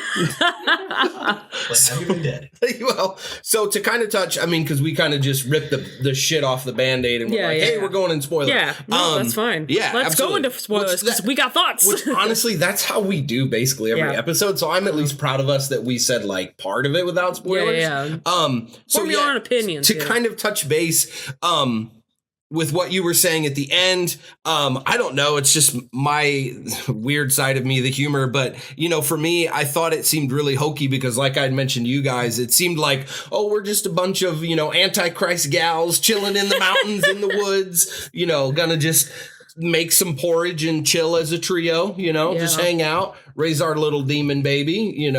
have you been dead? Well, so to kind of touch, because we kind of just ripped the shit off the Band-Aid and we're hey, we're going in spoilers. Yeah, no, that's fine. Yeah, let's go into spoilers because we got thoughts. Which, honestly, that's how we do basically every episode. So I'm at least proud of us that we said part of it without spoilers. Yeah. So Form your own opinions. To kind of touch base, with what you were saying at the end, I don't know. It's just my weird side of me, the humor. But, for me, I thought it seemed really hokey because like I'd mentioned to you guys, it seemed like, we're just a bunch of, Antichrist gals chilling in the mountains, in the woods, gonna just make some porridge and chill as a trio, just hang out, raise our little demon baby, and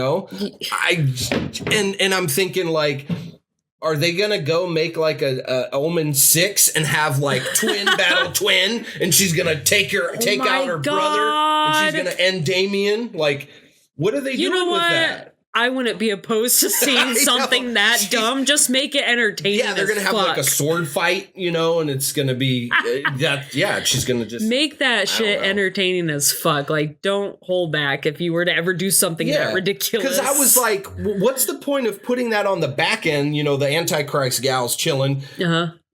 I'm thinking are they gonna go make a Omen 6 and have twin battle twin, and she's gonna take out her brother, and she's gonna end Damien? What are they doing with that? I wouldn't be opposed to seeing something that dumb. Just make it entertaining. Yeah, they're gonna have a sword fight, and it's gonna be that. Yeah, she's gonna just make that shit entertaining as fuck. Don't hold back if you were to ever do something that ridiculous. Because I was like, what's the point of putting that on the back end? The Antichrist gals chilling.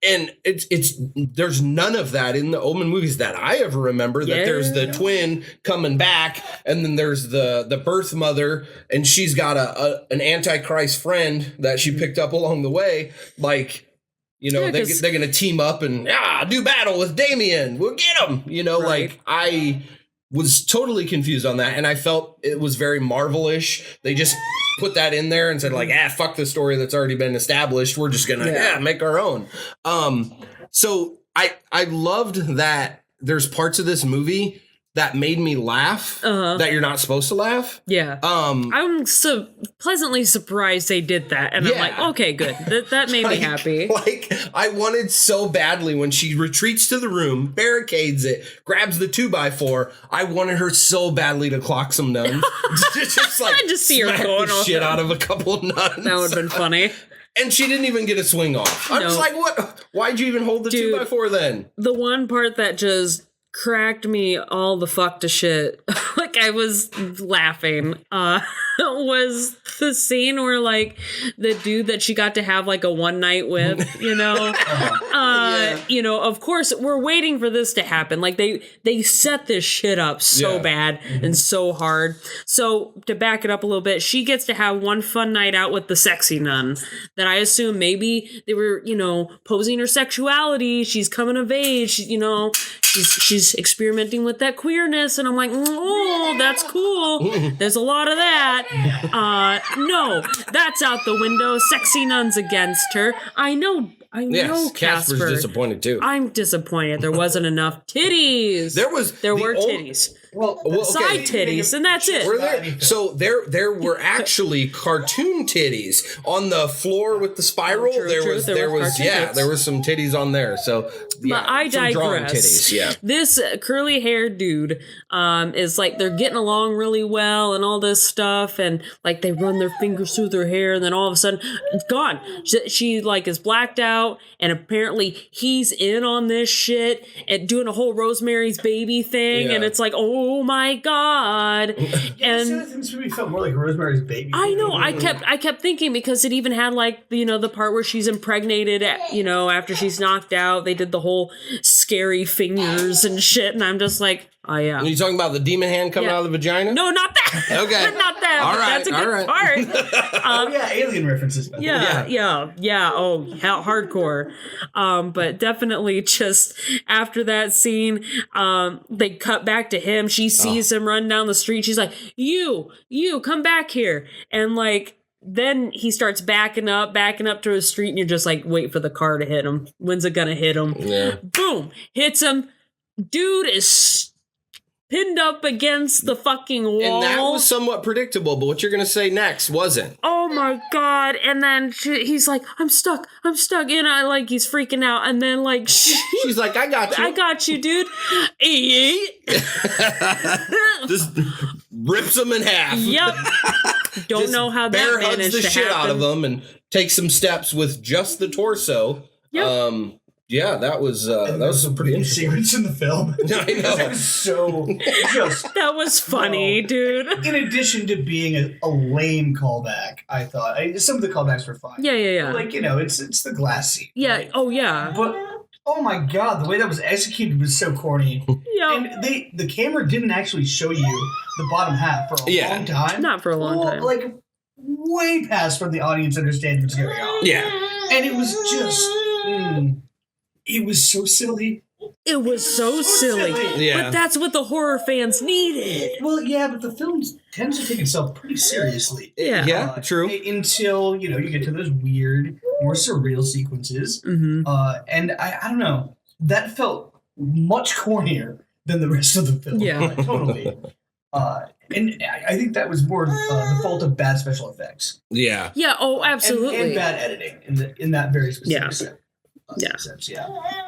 And it's there's none of that in the Omen movies that I ever remember. That there's the twin coming back, and then there's the birth mother, and she's got an Antichrist friend that she picked up along the way. They're gonna team up and do battle with Damien. We'll get him. was totally confused on that, and I felt it was very Marvel-ish. They just put that in there and said like, fuck the story that's already been established. We're just gonna make our own. So I loved that there's parts of this movie that made me laugh that you're not supposed to laugh. Yeah. I'm so pleasantly surprised they did that. And I'm like, okay, good. That made me happy. Like, I wanted so badly when she retreats to the room, barricades it, grabs the 2x4. I wanted her so badly to clock some nuns. just like, I just see her smack going the off shit out of a couple of nuns. That would have been funny. And she didn't even get a swing off. I'm just like, what? Why'd you even hold the 2x4 then? The one part that just cracked me all the fuck to shit, like I was laughing, was the scene where like the dude that she got to have like a one night with, you know, you know, of course we're waiting for this to happen. Like they set this shit up so bad and so hard. So to back it up a little bit, she gets to have one fun night out with the sexy nun that I assume maybe they were, you know, posing her sexuality. She's coming of age, you know, she's experimenting with that queerness, and I'm like, oh, that's cool. There's a lot of that. No, that's out the window. Sexy nuns against her. I know, Casper. Casper's disappointed too. I'm disappointed. There wasn't enough titties. There were titties. Well, okay. Side titties, and that's it. Were there? So there were actually cartoon titties on the floor with the spiral. True, there was there was some titties on there. So but I digress. Titties, This curly haired dude is like they're getting along really well and all this stuff, and like they run their fingers through their hair, and then all of a sudden it's gone. She like is blacked out, and apparently he's in on this shit and doing a whole Rosemary's Baby thing, and it's like, oh my god. And this movie felt more like Rosemary's Baby. I know. I kept thinking, because it even had like, you know, the part where she's impregnated, you know, after she's knocked out. They did the whole scary fingers and shit, and I'm just like, oh yeah. Are you talking about the demon hand coming out of the vagina? No, not that. Okay. Not that. All right. That's a good part. Alien references. Yeah. Oh, hardcore. But definitely just after that scene, they cut back to him. She sees him run down the street. She's like, you, come back here. And like, then he starts backing up to a street, and you're just like, wait for the car to hit him. When's it gonna hit him? Yeah. Boom. Hits him. Dude is pinned up against the fucking wall. And that was somewhat predictable, but what you're going to say next wasn't. Oh my god. And then he's like, I'm stuck. And he's freaking out. And then like, she's like, I got you, dude. Just rips him in half. Yep. Don't know how that bear managed hugs the to shit happen. out of him and takes some steps with just the torso. Yep. Yeah, that was some pretty interesting secrets in the film. I know. That was so that was funny, dude. In addition to being a lame callback, I thought some of the callbacks were fine. Yeah. Like, you know, it's the glass scene. Yeah. Right? Oh yeah. But oh my god, the way that was executed was so corny. Yeah. And the camera didn't actually show you the bottom half for a long time. Not for a long time. Like way past when the audience understands what's going on. Yeah. And it was just it was so silly. It was so silly. Yeah. But that's what the horror fans needed. Well, yeah, but the film tends to take itself pretty seriously. Yeah. True. Until, you know, you get to those weird, more surreal sequences. Mm-hmm. And I don't know, that felt much cornier than the rest of the film. Yeah. Totally. And I think that was more the fault of bad special effects. Yeah. Yeah, oh, absolutely. And bad editing in that very specific sense.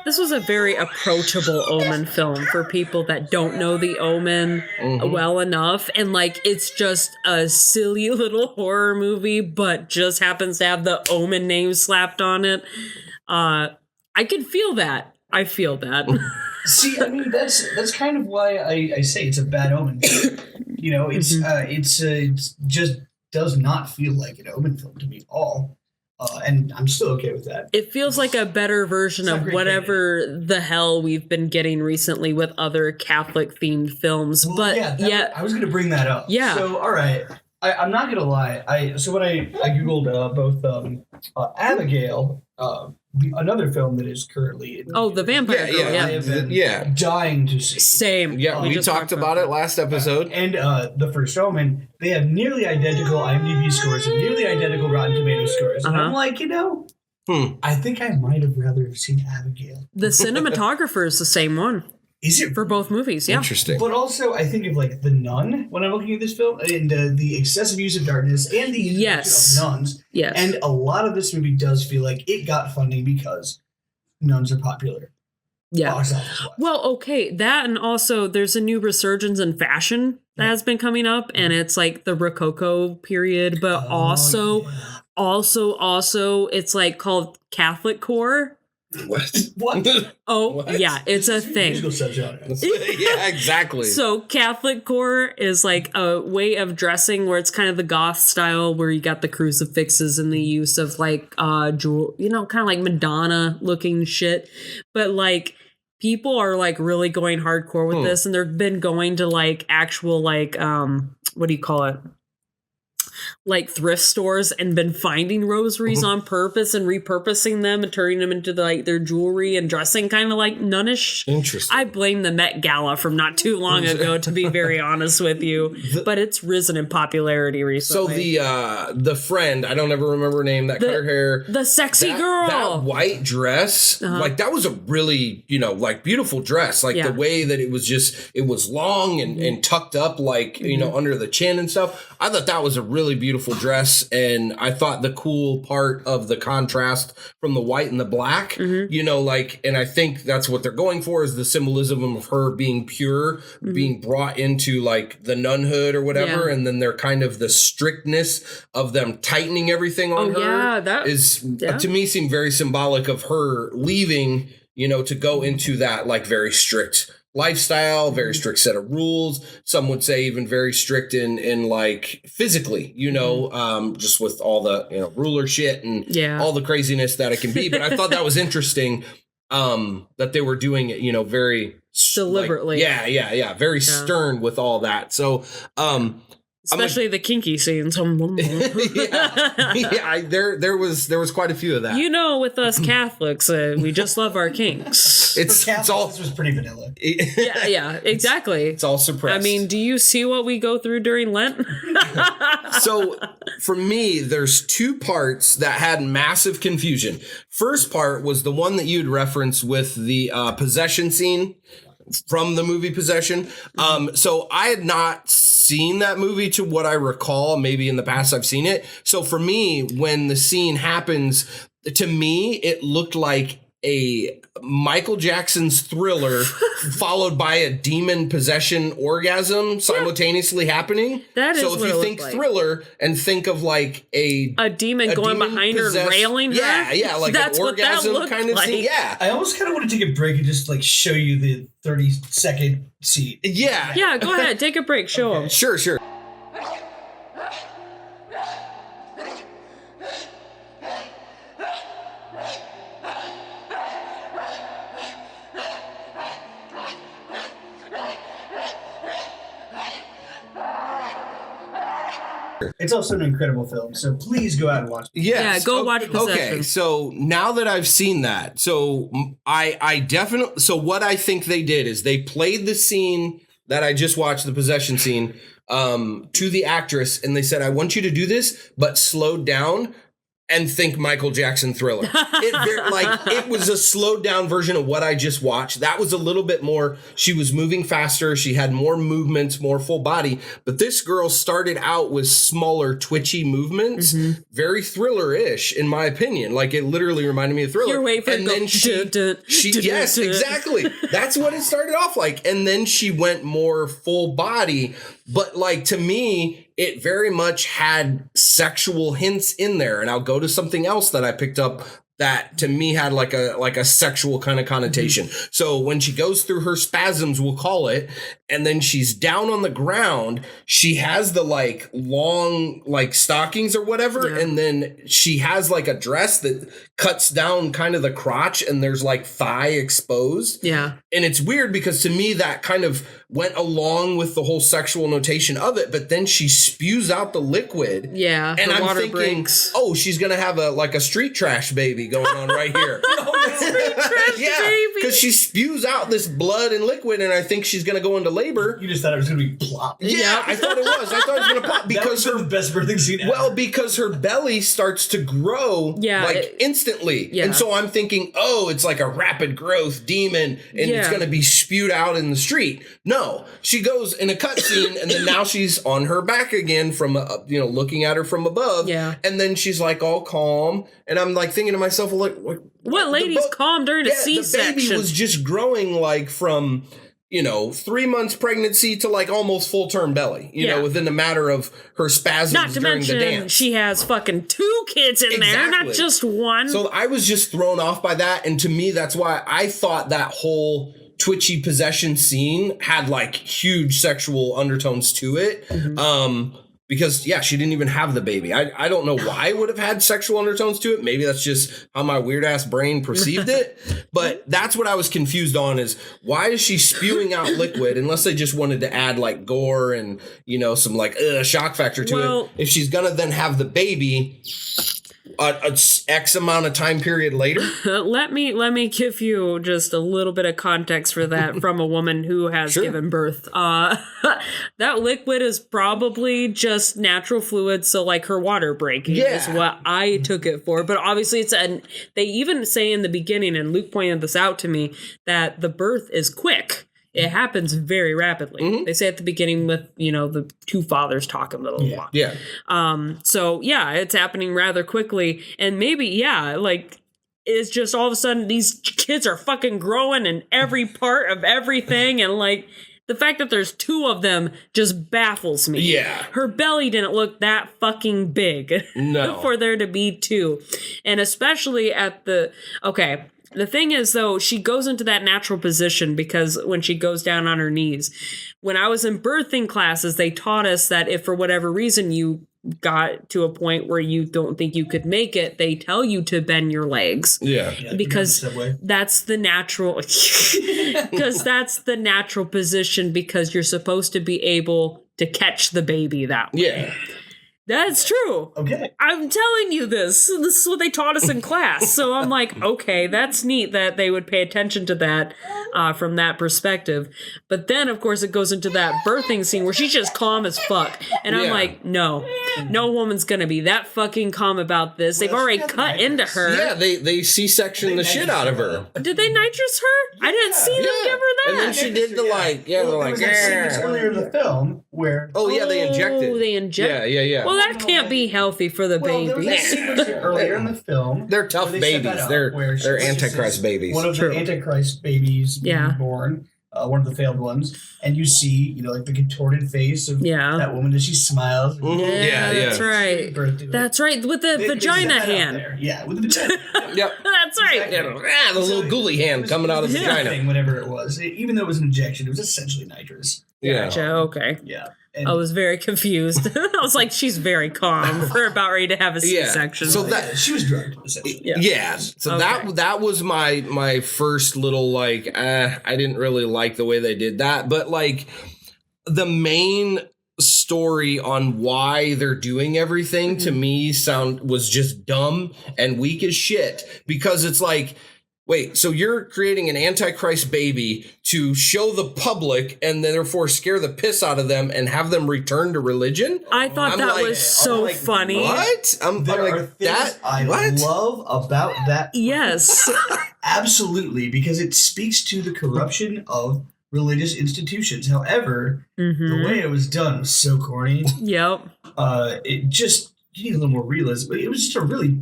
This was a very approachable Omen film for people that don't know the Omen well enough, and like it's just a silly little horror movie, but just happens to have the Omen name slapped on it. I can feel that. I feel that. See, I mean that's kind of why I say it's a bad Omen. You know, it's just does not feel like an Omen film to me at all. And I'm still okay with that. It feels like a better version of whatever the hell we've been getting recently with other Catholic themed films. Well, but I was going to bring that up. Yeah. So, all right. I'm not gonna lie. So when I googled both Abigail, another film that is currently the Vampire Girl. I have been dying to see. Same. Yeah, we talked about it last episode. And the first Omen, they have nearly identical IMDb scores and nearly identical Rotten Tomatoes scores. And I'm like, I think I might have rather seen Abigail. The cinematographer is the same one. Is it for both movies? Yeah, interesting. But also, I think of like The Nun when I'm looking at this film, and the excessive use of darkness and the introduction of nuns. Yes, and a lot of this movie does feel like it got funding because nuns are popular. Yeah. Well, okay, that and also there's a new resurgence in fashion that has been coming up, and it's like the Rococo period, but also it's like called Catholic core. What? Oh, What? yeah, it's a thing. Yeah, exactly. So Catholic core is like a way of dressing where it's kind of the goth style where you got the crucifixes and the use of like jewel, kind of like Madonna looking shit. But like people are like really going hardcore with this, and they've been going to like actual like what do you call it? Like thrift stores and been finding rosaries on purpose and repurposing them and turning them into like their jewelry and dressing kind of like nunnish. Interesting. I blame the Met Gala from not too long ago, to be very honest with you, but it's risen in popularity recently. So the friend, I don't ever remember her name, that cut her hair, the sexy girl, that white dress, like that was a really like beautiful dress, like the way that it was long and tucked up like under the chin and stuff. I thought that was a really beautiful dress, and I thought the cool part of the contrast from the white and the black, and I think that's what they're going for, is the symbolism of her being pure, being brought into like the nunhood or whatever, and then they're kind of the strictness of them tightening everything on her to me seemed very symbolic of her leaving, to go into that like very strict lifestyle, very strict set of rules. Some would say even very strict in like physically, just with all the ruler shit and all the craziness that it can be. But I thought that was interesting that they were doing it, very deliberately. Very stern with all that. So especially the kinky scenes. there was quite a few of that. With us Catholics, we just love our kinks. It's all. This was pretty vanilla. Yeah, exactly. It's all suppressed. I mean, do you see what we go through during Lent? So for me, there's two parts that had massive confusion. First part was the one that you'd referenced with the possession scene from the movie Possession. So I had not seen that movie to what I recall. Maybe in the past I've seen it. So for me, when the scene happens, to me, it looked like a Michael Jackson's Thriller followed by a demon possession orgasm simultaneously happening. That is so if what you it think looked Thriller and think of like a demon going behind her and railing her. Yeah, like that's an what that orgasm looked kind of like. scene. Yeah. I almost kind of want to take a break and just like show you the 30-second scene. Yeah. Yeah, go ahead. Take a break. Show them. Sure. It's also an incredible film, so please go out and watch it. Yes. Yeah, go watch Possession. Okay, so now that I've seen that, so I definitely, so what I think they did is they played the scene that I just watched, the possession scene, to the actress, and they said, I want you to do this, but slowed down and think Michael Jackson Thriller. It was a slowed down version of what I just watched. That was a little bit more, she was moving faster, she had more movements, more full body, but this girl started out with smaller twitchy movements, very Thriller-ish in my opinion. Like it literally reminded me of Thriller. You're waiting for and then yes, exactly. That's what it started off like. And then she went more full body, but like to me, it very much had sexual hints in there. And I'll go to something else that I picked up that to me had like a sexual kind of connotation. So when she goes through her spasms, we'll call it, and then she's down on the ground. She has the like long like stockings or whatever, and then she has like a dress that cuts down kind of the crotch, and there's like thigh exposed. Yeah. And it's weird because to me that kind of went along with the whole sexual notation of it, but then she spews out the liquid. Yeah. And I'm water thinking, breaks. oh, she's gonna have a street trash baby going on right here. Street trash baby. Because she spews out this blood and liquid, and I think she's gonna go into labor. You just thought it was gonna be plop. Yeah, I thought it was. I thought it was gonna pop because that was the best birthing scene ever. Well, because her belly starts to grow instantly. Yeah. And so I'm thinking, oh, it's like a rapid growth demon and it's going to be spewed out in the street. No, she goes in a cutscene and then now she's on her back again from, looking at her from above. Yeah. And then she's like all calm. And I'm like thinking to myself, like, what lady's calm during a C-section? The baby was just growing like from... 3 months pregnancy to like almost full term belly, within a matter of her spasms Not to during mention, the dance. she has fucking 2 kids in there, not just one. So I was just thrown off by that. And to me, that's why I thought that whole twitchy possession scene had like huge sexual undertones to it. Mm-hmm. Because, she didn't even have the baby. I don't know why it would have had sexual undertones to it. Maybe that's just how my weird-ass brain perceived it. But that's what I was confused on is why is she spewing out liquid unless they just wanted to add, like, gore and, some, like, shock factor to it. If she's going to then have the baby... a X amount of time period later. Let me give you just a little bit of context for that from a woman who has given birth. That liquid is probably just natural fluid, so like her water breaking is what I took it for. But obviously they even say in the beginning, and Luke pointed this out to me, that the birth is quick. It happens very rapidly. Mm-hmm. They say at the beginning with, the 2 fathers talking a little while. Yeah. So, it's happening rather quickly. And maybe, it's just all of a sudden these kids are fucking growing in every part of everything. And, like, the fact that there's 2 of them just baffles me. Yeah. Her belly didn't look that fucking big. No. For there to be 2. And especially at the thing is, though, she goes into that natural position because when she goes down on her knees, when I was in birthing classes, they taught us that if for whatever reason you got to a point where you don't think you could make it, they tell you to bend your legs. Yeah. Because that's the natural, position because you're supposed to be able to catch the baby that way. Yeah. That's true. Okay. I'm telling you this. This is what they taught us in class. So I'm like, okay, that's neat that they would pay attention to that from that perspective. But then, of course, it goes into that birthing scene where she's just calm as fuck. And I'm like, no woman's going to be that fucking calm about this. They've already cut into her. Yeah, they C-section the shit out of her. Did they nitrous her? I didn't see them give her that. And then she did the earlier in the film where... Oh, yeah, they injected. Oh, they inject. Yeah. Well, that can't be healthy for the baby. There was a sequence earlier in the film. They're tough babies. They're Antichrist babies. One of the Antichrist babies being born. One of the failed ones, and you see, like the contorted face of that woman as she smiles. Mm-hmm. Yeah, that's right. That's right, with the vagina hand. Yeah, with the vagina. Yep, that's right. The little ghouly hand coming out of the vagina. Whatever it was, even though it was an injection, it was essentially nitrous. Yeah. Gotcha. Okay. Yeah. And I was very confused. I was like, she's very calm for about ready to have a C-section. So that she was drugged, essentially. Yeah. So that was my first little like I didn't really like the way they did that, but like the main story on why they're doing everything to me was just dumb and weak as shit, because it's like, wait, so you're creating an Antichrist baby to show the public and therefore scare the piss out of them and have them return to religion? I thought that was so funny. What? There are things I love about that. Yes. Absolutely, because it speaks to the corruption of religious institutions. However, the way it was done was so corny. Yep. It just, you need a little more realism. It was just a really...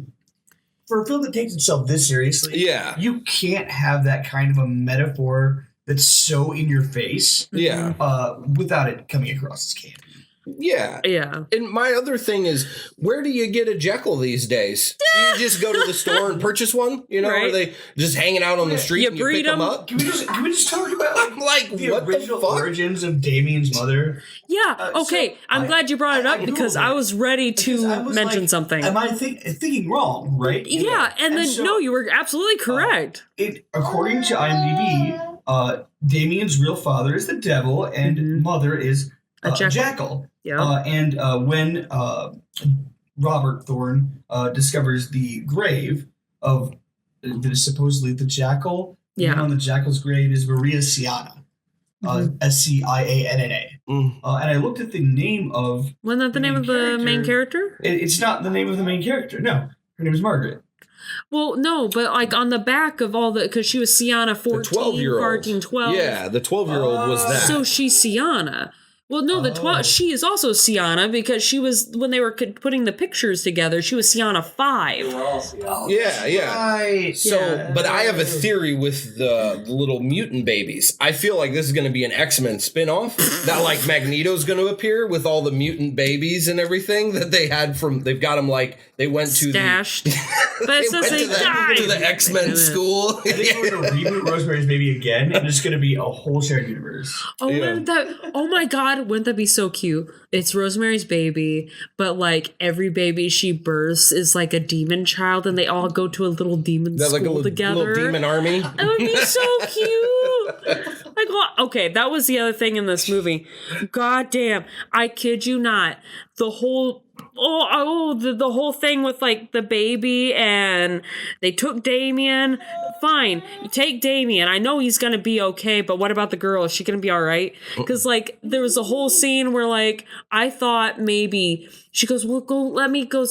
For a film that takes itself this seriously, you can't have that kind of a metaphor that's so in your face, without it coming across as campy. Yeah. Yeah. And my other thing is, where do you get a Jekyll these days? Do you just go to the store and purchase one? You know, Right. are they just hanging out on the street and you breed pick them 'em. up? Can we just talk about Like, the what original the fuck? origins of Damien's mother? Yeah. Okay. I'm glad you brought it up because I was ready to mention something. Am I thinking wrong? Right? Yeah, and then so, no, you were absolutely correct. According to IMDb, Damien's real father is the devil, and mother is a jackal. Yeah. And when Robert Thorne discovers the grave of that is supposedly the jackal, on the jackal's grave is Maria Ciana, Scianna. And I looked at the name of. Wasn't that the name of the main character? It's not the name of the main character. No, her name is Margaret. Well, no, but like on the back of all the, because she was Ciana 14, 14, 12. Yeah, the 12-year-old was that. So she's Ciana. Well, no, the 12. She is also Ciana because she was, when they were putting the pictures together, she was Ciana 5. Yeah. Right. So, but I have a theory with the little mutant babies. I feel like this is going to be an X-Men spinoff that like Magneto's going to appear with all the mutant babies and everything that they had from. They've got them like they went to stashed. But it says they died to the X-Men school. I think we're going to reboot Rosemary's Baby again, and it's going to be a whole shared universe. Oh, oh my God, wouldn't that be so cute? It's Rosemary's Baby, but like every baby she births is like a demon child, and they all go to a little demon school together. Little demon army. That would be so cute. Like, okay, that was the other thing in this movie. God damn, I kid you not. The whole the whole thing with like the baby, and they took Damien. Fine, you take Damien. I know he's gonna be okay, but what about the girl? Is she gonna be all right? Because like there was a whole scene where like I thought maybe she goes, "Well, let me go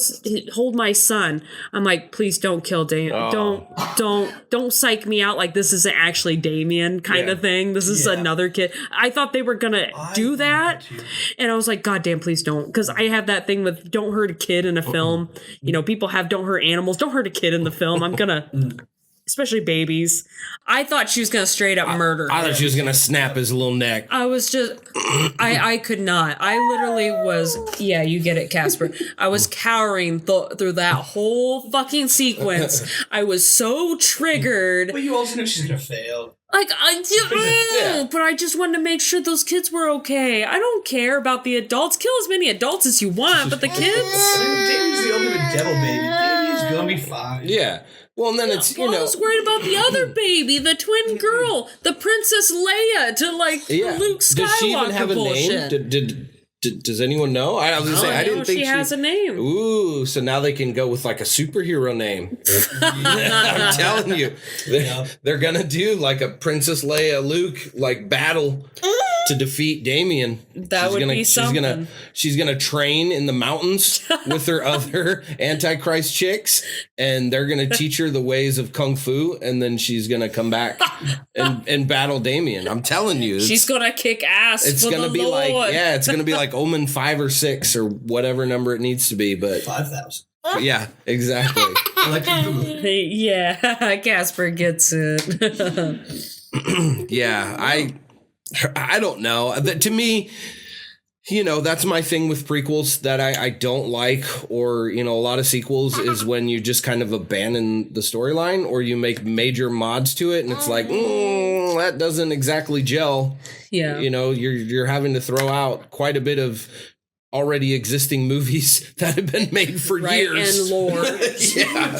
hold my son." I'm like, "Please don't kill Damien. Don't psych me out like this isn't actually Damien kind of thing. This is another kid." I thought they were gonna do that, and I was like, "God damn, please don't," because I have that thing with don't hurt a kid in a film. You know, people have don't hurt animals, don't hurt a kid in the film. I'm gonna. Especially babies. I thought she was going to straight up murder him. I thought she was going to snap his little neck. I was just... I could not. I literally was... Yeah, you get it, Casper. I was cowering through that whole fucking sequence. I was so triggered. But you also know she's going to fail. Like, but I just wanted to make sure those kids were okay. I don't care about the adults. Kill as many adults as you want, but the kids... Damien's the ultimate devil baby. Damien's going to be fine. Yeah. Well, and then it's, you know... I was worried about the other baby, the twin girl, the Princess Leia, to like Luke Skywalker. Does she even have a bullshit. name? Does anyone know? I was going to say, I didn't think she has a name. Ooh, so now they can go with like a superhero name. I'm telling you. They're going to do like a Princess Leia, Luke, like battle to defeat Damien. That would be something. She's going to train in the mountains with her other Antichrist chicks, and they're going to teach her the ways of Kung Fu, and then she's going to come back and battle Damien. I'm telling you. She's going to kick ass. It's going to be Lord. it's going to be like Omen 5 or 6 or whatever number it needs to be, but 5,000. Yeah, exactly. Yeah, Casper gets it. Yeah, I don't know. To me, you know, that's my thing with prequels that I don't like, or, you know, a lot of sequels is when you just kind of abandon the storyline or you make major mods to it and it's like, that doesn't exactly gel. Yeah. You know, you're having to throw out quite a bit of already existing movies that have been made for years. And lore.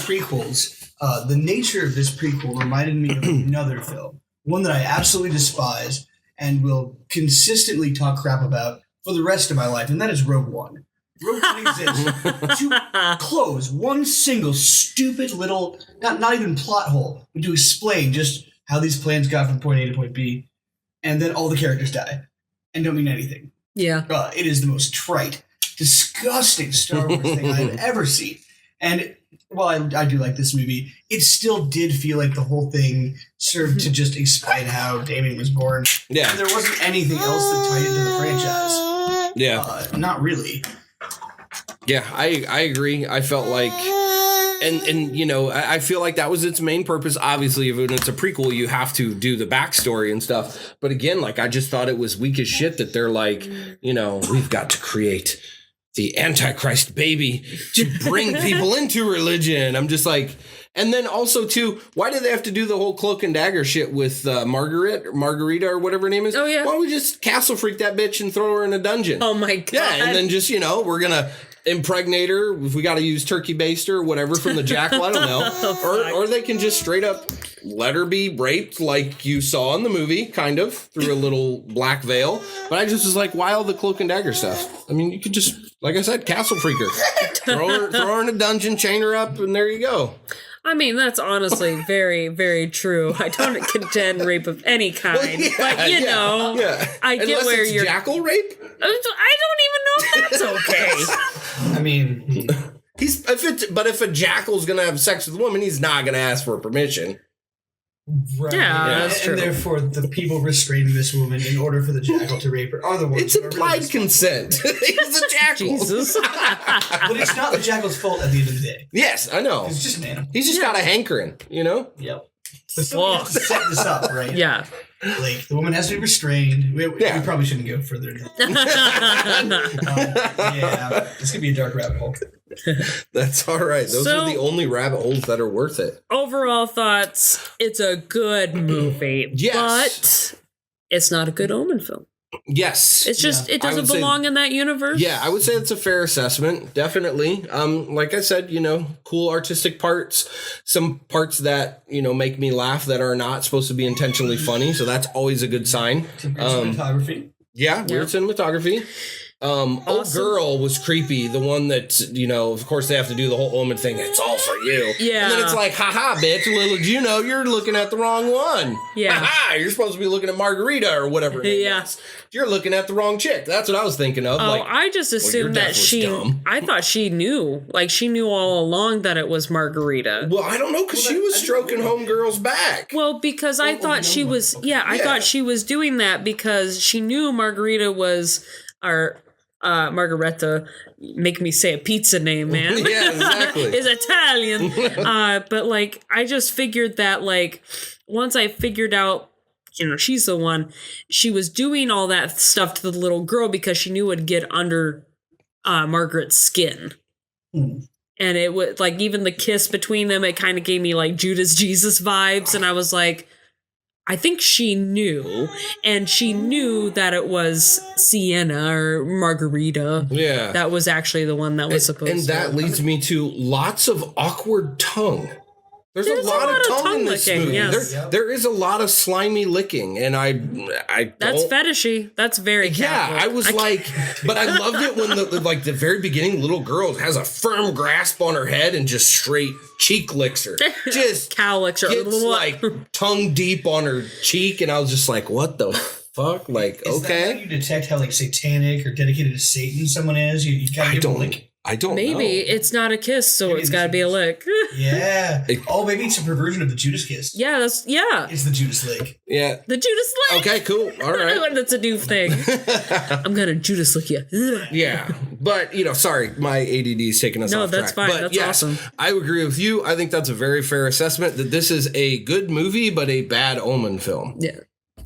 Prequels. The nature of this prequel reminded me of another film, one that I absolutely despise and will consistently talk crap about for the rest of my life, and that is Rogue One. Rogue One exists to close one single stupid little, not even plot hole, but to explain just how these plans got from point A to point B, and then all the characters die and don't mean anything. Yeah. It is the most trite, disgusting Star Wars thing I've ever seen. And while I do like this movie, it still did feel like the whole thing served to just explain how Damien was born. Yeah. And there wasn't anything else that tied into the franchise. Yeah. Not really. Yeah, I agree. I felt like And you know, I feel like that was its main purpose. Obviously, when it's a prequel, you have to do the backstory and stuff. But again, like, I just thought it was weak as shit that they're like, you know, we've got to create the Antichrist baby to bring people into religion. I'm just like, and then also too, why do they have to do the whole cloak and dagger shit with Margarita or whatever her name is? Oh yeah. Why don't we just castle freak that bitch and throw her in a dungeon? Oh my god. Yeah, and then just, you know, we're gonna impregnate her if we got to use turkey baster or whatever from the jackal. I don't know. Or they can just straight up let her be raped like you saw in the movie, kind of, through a little black veil. But I just was like, why all the cloak and dagger stuff? I mean, you could just, like I said, castle freak her. throw her in a dungeon, chain her up, and there you go. I mean, that's honestly very, very true. I don't condemn rape of any kind, but you know, I get Unless where it's you're. jackal rape. I don't even know if that's okay. I mean, if a jackal's gonna have sex with a woman, he's not gonna ask for permission. right. Yeah, that's true. And therefore, the people restraining this woman in order for the jackal to rape her are the ones. It's implied consent. He's a jackal. Jesus. But it's not the jackal's fault at the end of the day. Yes, I know. It's just an animal. He's just got a hankering, you know? Yep. But somebody has to set this up, right? Yeah. Like, the woman has to be restrained. We probably shouldn't go further into yeah, this could be a dark rabbit hole. That's all right. Those are the only rabbit holes that are worth it. Overall thoughts, it's a good movie. Yes. But it's not a good Omen film. Yes. It's just, it doesn't belong in that universe. Yeah, I would say it's a fair assessment. Definitely. Like I said, you know, cool artistic parts, some parts that, you know, make me laugh that are not supposed to be intentionally funny. So that's always a good sign. Cinematography. Yeah, weird cinematography. Old girl was creepy. The one that, you know, of course they have to do the whole Omen thing. It's all for you. Yeah. And then it's like, haha, bitch, little did you know you're looking at the wrong one. Yeah. Haha, you're supposed to be looking at Margarita or whatever. Yeah. You're looking at the wrong chick. That's what I was thinking of. Oh, like, I just assumed that dumb. I thought she knew. Like, she knew all along that it was Margarita. Well, I don't know, because she was stroking homegirl's back. Well, because I thought she was, I thought she was doing that because she knew Margarita was Margareta, make me say a pizza name, man. Yeah, exactly. Is Italian. But like, I just figured that like, once I figured out, you know, she's the one, she was doing all that stuff to the little girl because she knew it would get under Margaret's skin. And it would, like, even the kiss between them, it kind of gave me like Judas Jesus vibes. And I was like, I think she knew, and she knew that it was Sienna or Margarita. Yeah. That was actually the one that was supposed to. And that leads me to lots of awkward tongue. There's a lot of tongue in this movie. Yes. There is a lot of slimy licking, and I that's fetishy. That's very Catholic. I was but I loved it when the very beginning, little girl has a firm grasp on her head and just straight cheek licks her, just cow licks her, gets like tongue deep on her cheek, and I was just like, what the fuck? Like, is that how you detect how like satanic or dedicated to Satan someone is? You kind of give them a lick. I don't know. Maybe it's not a kiss, so it's got to be a lick. Yeah. Maybe it's a perversion of the Judas kiss. Yeah, it's the Judas lick. Yeah. The Judas lick. Okay, cool. All right. That's a new thing. I'm going to Judas lick you. Yeah. But, you know, sorry, my ADD is taking us off track. No, that's fine. But that's awesome. I agree with you. I think that's a very fair assessment that this is a good movie, but a bad Omen film. Yeah.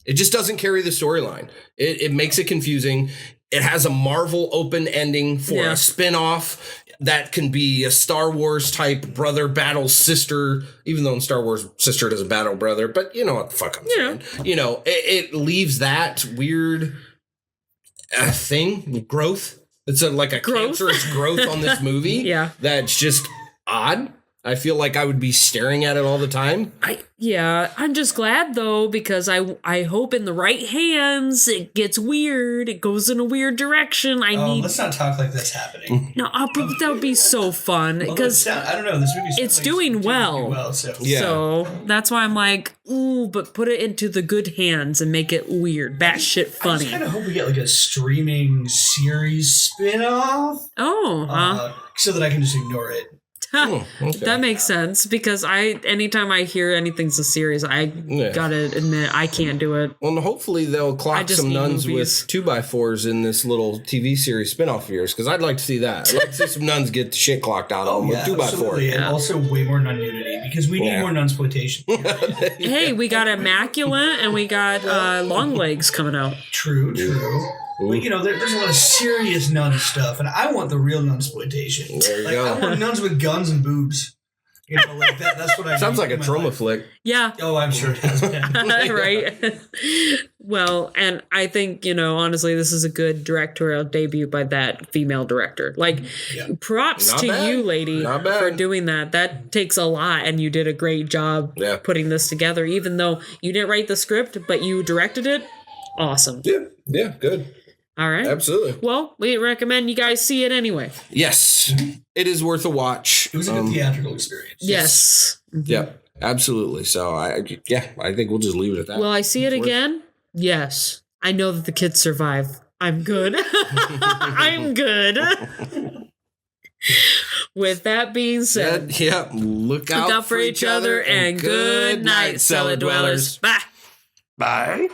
It just doesn't carry the storyline. It makes it confusing. It has a Marvel open ending for a spin-off that can be a Star Wars type brother battles sister, even though in Star Wars sister doesn't battle brother, but you know what the fuck I'm saying. You know, it leaves that weird thing, growth. It's like a cancerous growth on this movie. That's just odd. I feel like I would be staring at it all the time. I'm just glad though, because I hope in the right hands it gets weird. It goes in a weird direction. Let's not talk like that's happening. No, but that would be so fun because I don't know. This movie it's doing well. So that's why I'm like, ooh, but put it into the good hands and make it weird, batshit funny. I just kind of hope we get like a streaming series spin-off. So that I can just ignore it. Okay. That makes sense because anytime I hear anything's a series, I gotta admit I can't do it. Well, hopefully they'll clock some nuns movies. with 2x4s in this little TV series spinoff of yours, because I'd like to see that. I'd like to see some nuns get the shit clocked out of them with 2x4. And also way more nun nudity, because we need more nunsploitation. Hey, we got Immaculate and we got Long Legs coming out. True. Well, you know, there's a lot of serious nun stuff, and I want the real nunsploitation. There you go. I want nuns with guns and boobs. You know, like that's what I. Sounds like a trauma flick. Yeah. Oh, I'm sure it has been. Right. Well, and I think, honestly, this is a good directorial debut by that female director. Like, props Not to bad. you, lady, Not bad. for doing that. That takes a lot, and you did a great job putting this together, even though you didn't write the script, but you directed it. Awesome. Yeah, good. All right. Absolutely. Well, we recommend you guys see it anyway. Yes, it is worth a watch. It was a good theatrical experience. Yes. Yep, absolutely. So I think we'll just leave it at that. Will I see it again? Yes. I know that the kids survive. I'm good. I'm good. With that being said, look out for each other and good night, cellar dwellers. Bye. Bye.